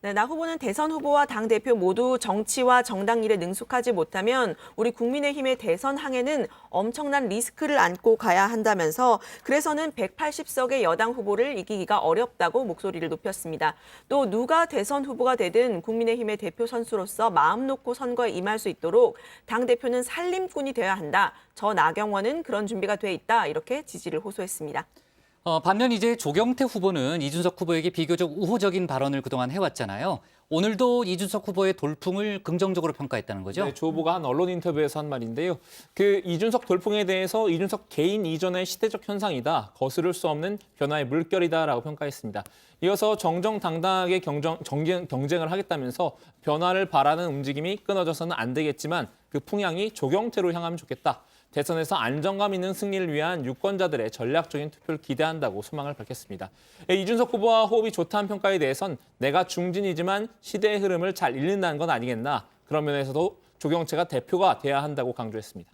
네, 나 후보는 대선 후보와 당대표 모두 정치와 정당 일에 능숙하지 못하면 우리 국민의힘의 대선 항해는 엄청난 리스크를 안고 가야 한다면서 그래서는 180석의 여당 후보를 이기기가 어렵다고 목소리를 높였습니다. 또 누가 대선 후보가 되든 국민의힘의 대표 선수로서 마음 놓고 선거에 임할 수 있도록 당대표는 살림꾼이 되어야 한다. 저 나경원은 그런 준비가 돼 있다. 이렇게 지지를 호소했습니다. 반면 이제 조경태 후보는 이준석 후보에게 비교적 우호적인 발언을 그동안 해왔잖아요. 오늘도 이준석 후보의 돌풍을 긍정적으로 평가했다는 거죠? 네, 조 후보가 한 언론 인터뷰에서 한 말인데요. 그 이준석 돌풍에 대해서 이준석 개인 이전의 시대적 현상이다. 거스를 수 없는 변화의 물결이다라고 평가했습니다. 이어서 정정당당하게 경쟁을 하겠다면서 변화를 바라는 움직임이 끊어져서는 안 되겠지만 그 풍향이 조경태로 향하면 좋겠다. 대선에서 안정감 있는 승리를 위한 유권자들의 전략적인 투표를 기대한다고 소망을 밝혔습니다. 이준석 후보와 호흡이 좋다는 평가에 대해선 내가 중진이지만 시대의 흐름을 잘 읽는다는 건 아니겠나. 그런 면에서도 조경태가 대표가 돼야 한다고 강조했습니다.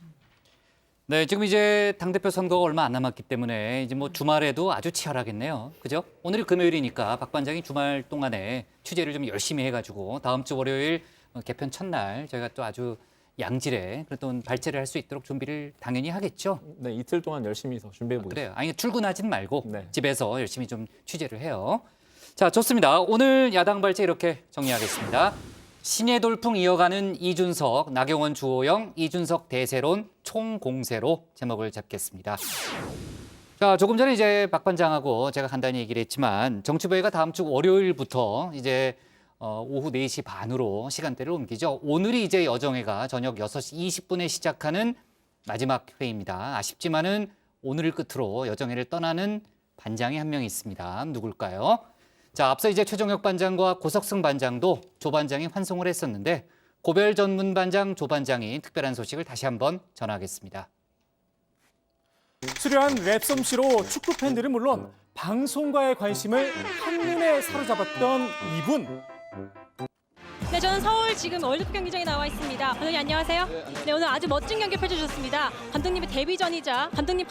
네, 지금 이제 당대표 선거가 얼마 안 남았기 때문에 이제 뭐 주말에도 아주 치열하겠네요. 그죠? 오늘이 금요일이니까 박 반장이 주말 동안에 취재를 좀 열심히 해가지고 다음 주 월요일 개편 첫날 저희가 또 아주 양질의 그랬던 발제를 할 수 있도록 준비를 당연히 하겠죠. 네, 이틀 동안 열심히 더 준비해 보겠습니다. 그래요. 아니 출근하진 말고 네. 집에서 열심히 좀 취재를 해요. 자, 좋습니다. 오늘 야당 발제 이렇게 정리하겠습니다. 신의 돌풍 이어가는 이준석, 나경원 주호영, 이준석 대세론 총공세로 제목을 잡겠습니다. 자, 조금 전에 이제 박 반장하고 제가 간단히 얘기를 했지만 정치부회가 다음 주 월요일부터 이제 오후 4시 반으로 시간대를 옮기죠. 오늘이 이제 여정회가 저녁 6시 20분에 시작하는 마지막 회의입니다. 아쉽지만은 오늘을 끝으로 여정회를 떠나는 반장이 한 명 있습니다. 누굴까요? 자, 앞서 이제 최종혁 반장과 고석승 반장도 조 반장이 환송을 했었는데 고별 전문 반장 조 반장이 특별한 소식을 다시 한번 전하겠습니다. 수려한 랩 솜씨로 축구 팬들은 물론 방송과의 관심을 한눈에 사로잡았던 이분. 네, 저는 서울 지금 월드컵 경기장에 나와 있습니다. 감독님 안녕하세요. 네, 오늘 아주 멋진 경기 펼쳐주셨습니다. 감독님의 데뷔전이자 감독님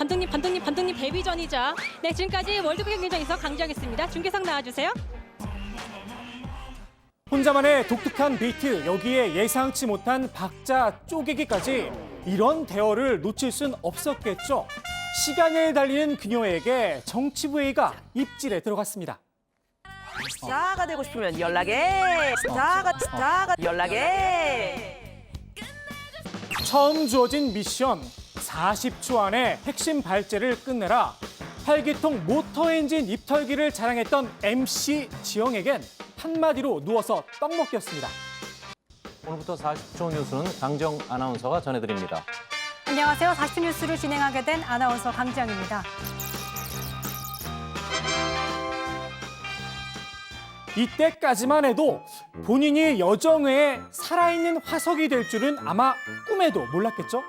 데뷔전이자 네, 지금까지 월드컵 경기장에서 강주하겠습니다. 중계석 나와주세요. 혼자만의 독특한 비트, 여기에 예상치 못한 박자 쪼개기까지 이런 대어를 놓칠 순 없었겠죠. 시간을 달리는 그녀에게 정치부회의가 입질에 들어갔습니다. 스타가 되고 싶으면 연락해. 스타가 연락해. 처음 주어진 미션, 40초 안에 핵심 발제를 끝내라. 활기통 모터 엔진 입털기를 자랑했던 MC 지영에겐 한마디로 누워서 떡 먹기였습니다. 오늘부터 40초 뉴스는 강정 아나운서가 전해드립니다. 안녕하세요. 40초 뉴스를 진행하게 된 아나운서 강지영입니다. 이때까지만 해도 본인이 여정의 살아있는 화석이 될 줄은 아마 꿈에도 몰랐겠죠?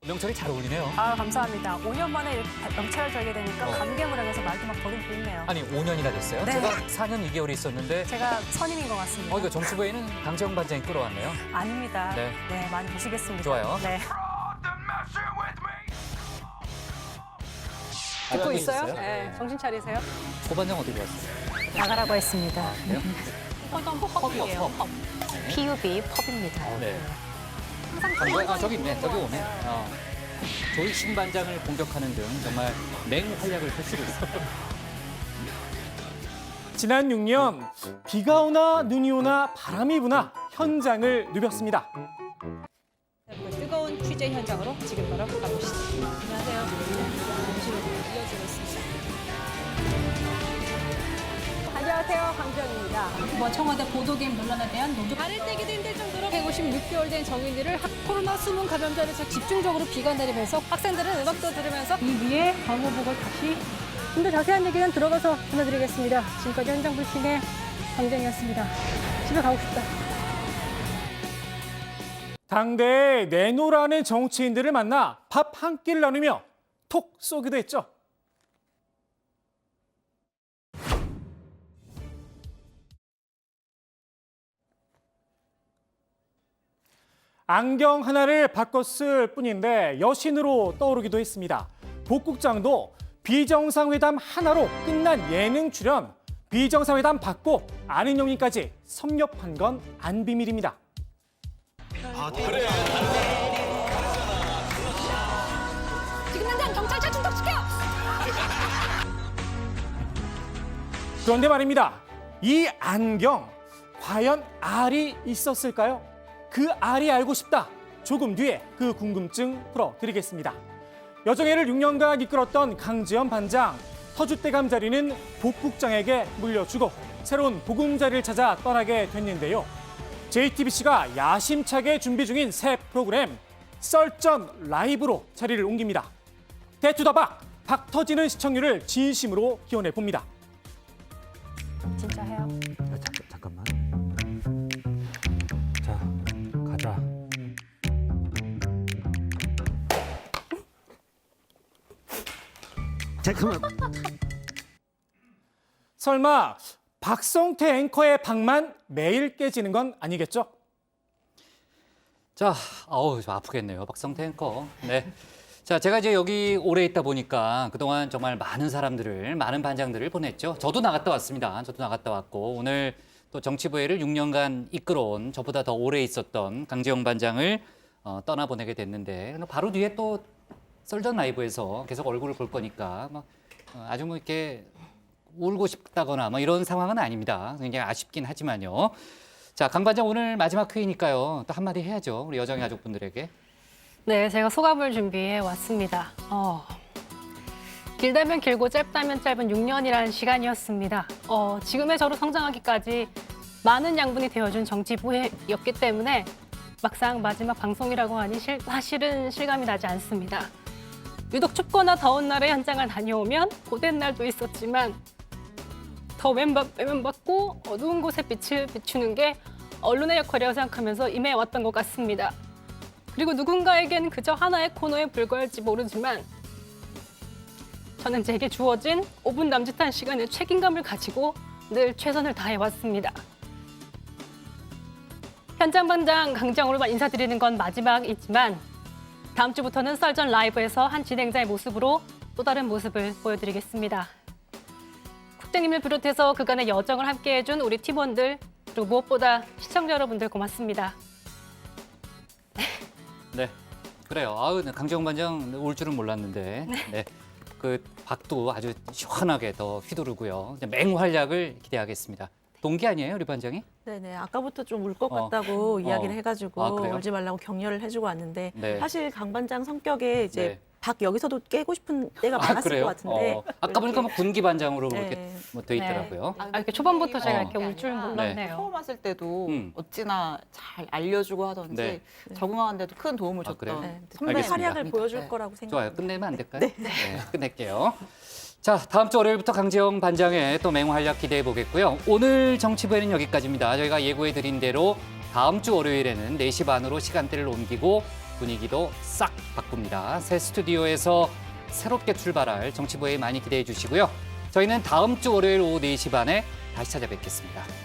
명찰이 잘 어울리네요. 아, 감사합니다. 5년 만에 명찰을 달게 되니까 감개무량해서 말도 막 더듬고 있네요. 아니 5년이나 됐어요? 네. 제가 4년 2개월이 있었는데 제가 선임인 것 같습니다. 이거 정치부회의는 강재영 반장이 끌어왔네요. 아닙니다. 네. 네, 많이 보시겠습니다. 좋아요. 네. 듣고 있어요? 네, 정신 차리세요. 고 반장 어디 갔어요? 나가라고 했습니다. 그래요? 펍이에요. 펍. PUB, 펍입니다. 네. 항상 저기 있네. 저기 오네. 조일신 반장을 공격하는 등 정말 맹활약을 펼치고 있습니다. 지난 6년 비가 오나 눈이 오나 바람이 부나 현장을 누볐습니다. 뜨거운 취재 현장으로 지금 바로 가보시죠. 안녕하세요. 잠시로 이어지고 있습니다. 안녕하세요. 강지영입니다. 이번 청와대 보도개입 논란에 대한 노조 발을 떼기도 힘들 정도로 156개월 된 정인들을 코로나 숨은 감염자를 집중적으로 비관 내리면서 학생들은 음악도 들으면서 이 위에 방호복을 다시 좀 더 자세한 얘기는 들어가서 전해드리겠습니다. 지금까지 현장 불신의 강정이었습니다. 집에 가고 싶다. 당대에 내노라는 정치인들을 만나 밥 한 끼를 나누며 톡 쏘기도 했죠. 안경 하나를 바꿨을 뿐인데 여신으로 떠오르기도 했습니다. 복국장도 비정상회담 하나로 끝난 예능 출연, 비정상회담 받고 아는 형님까지 섭렵한 건 안 비밀입니다. 그래. 지금 당장 경찰차 출동시켜! 그런데 말입니다. 이 안경, 과연 알이 있었을까요? 그 알이 알고 싶다. 조금 뒤에 그 궁금증 풀어드리겠습니다. 여정회를 6년간 이끌었던 강지연 반장, 터줏대감 자리는 복국장에게 물려주고 새로운 보금자리를 찾아 떠나게 됐는데요. JTBC가 야심차게 준비 중인 새 프로그램 썰전 라이브로 자리를 옮깁니다. 대투다박, 박 터지는 시청률을 진심으로 기원해 봅니다. 진짜 해요. 잠깐만. 자, 가자. 잠깐만. 설마 박성태 앵커의 방만 매일 깨지는 건 아니겠죠? 자, 좀 아프겠네요. 박성태 앵커. 네. 자, 제가 이제 여기 오래 있다 보니까 그동안 정말 많은 사람들을, 많은 반장들을 보냈죠. 저도 나갔다 왔습니다. 저도 나갔다 왔고, 오늘 또 정치부회를 6년간 이끌어온 저보다 더 오래 있었던 강재영 반장을 떠나보내게 됐는데, 바로 뒤에 또 썰전 라이브에서 계속 얼굴을 볼 거니까, 아주 이렇게 울고 싶다거나 이런 상황은 아닙니다. 굉장히 아쉽긴 하지만요. 자, 강 반장 오늘 마지막 회의니까요. 또 한마디 해야죠. 우리 여정의 가족분들에게. 네, 제가 소감을 준비해 왔습니다. 길다면 길고 짧다면 짧은 6년이라는 시간이었습니다. 지금의 저로 성장하기까지 많은 양분이 되어준 정치부회였기 때문에 막상 마지막 방송이라고 하니 사실은 실감이 나지 않습니다. 유독 춥거나 더운 날에 현장을 다녀오면 고된 날도 있었지만 더 외면받고 어두운 곳에 빛을 비추는 게 언론의 역할이라고 생각하면서 임해왔던 것 같습니다. 그리고 누군가에겐 그저 하나의 코너에 불과할지 모르지만 저는 제게 주어진 5분 남짓한 시간의 책임감을 가지고 늘 최선을 다해왔습니다. 현장반장 강정으로만 인사드리는 건 마지막이지만 다음 주부터는 썰전 라이브에서 한 진행자의 모습으로 또 다른 모습을 보여드리겠습니다. 국장님을 비롯해서 그간의 여정을 함께해준 우리 팀원들 그리고 무엇보다 시청자 여러분들 고맙습니다. 네, 그래요. 아우, 강정 반장 올 줄은 몰랐는데. 네. 그 박도 아주 시원하게 더 휘두르고요. 이제 맹활약을 기대하겠습니다. 동기 아니에요, 우리 반장이? 네네. 아까부터 좀 울 것 같다고 이야기를 해가지고 그래요? 울지 말라고 격려를 해주고 왔는데 네. 사실 강 반장 성격에 이제 네. 박 여기서도 깨고 싶은 때가 많았을 그래요? 것 같은데 아까 보니까 뭐 군기 반장으로 네. 이렇게 뭐돼 있더라고요. 이렇게 초반부터 제가 이렇게 울 줄 몰랐네요. 처음 왔을 때도 어찌나 잘 알려주고 하던지 네. 적응하는데도 큰 도움을 그래요? 줬던 선배 알겠습니다. 활약을 보여줄 네. 거라고 생각합니다. 좋아요. 끝내면 안 될까요? 네, 끝낼게요. 자, 다음 주 월요일부터 강지영 반장의 또 맹활약 기대해 보겠고요. 오늘 정치부에는 여기까지입니다. 저희가 예고해 드린 대로 다음 주 월요일에는 4시 반으로 시간대를 옮기고 분위기도 싹 바꿉니다. 새 스튜디오에서 새롭게 출발할 정치부에 많이 기대해 주시고요. 저희는 다음 주 월요일 오후 4시 반에 다시 찾아뵙겠습니다.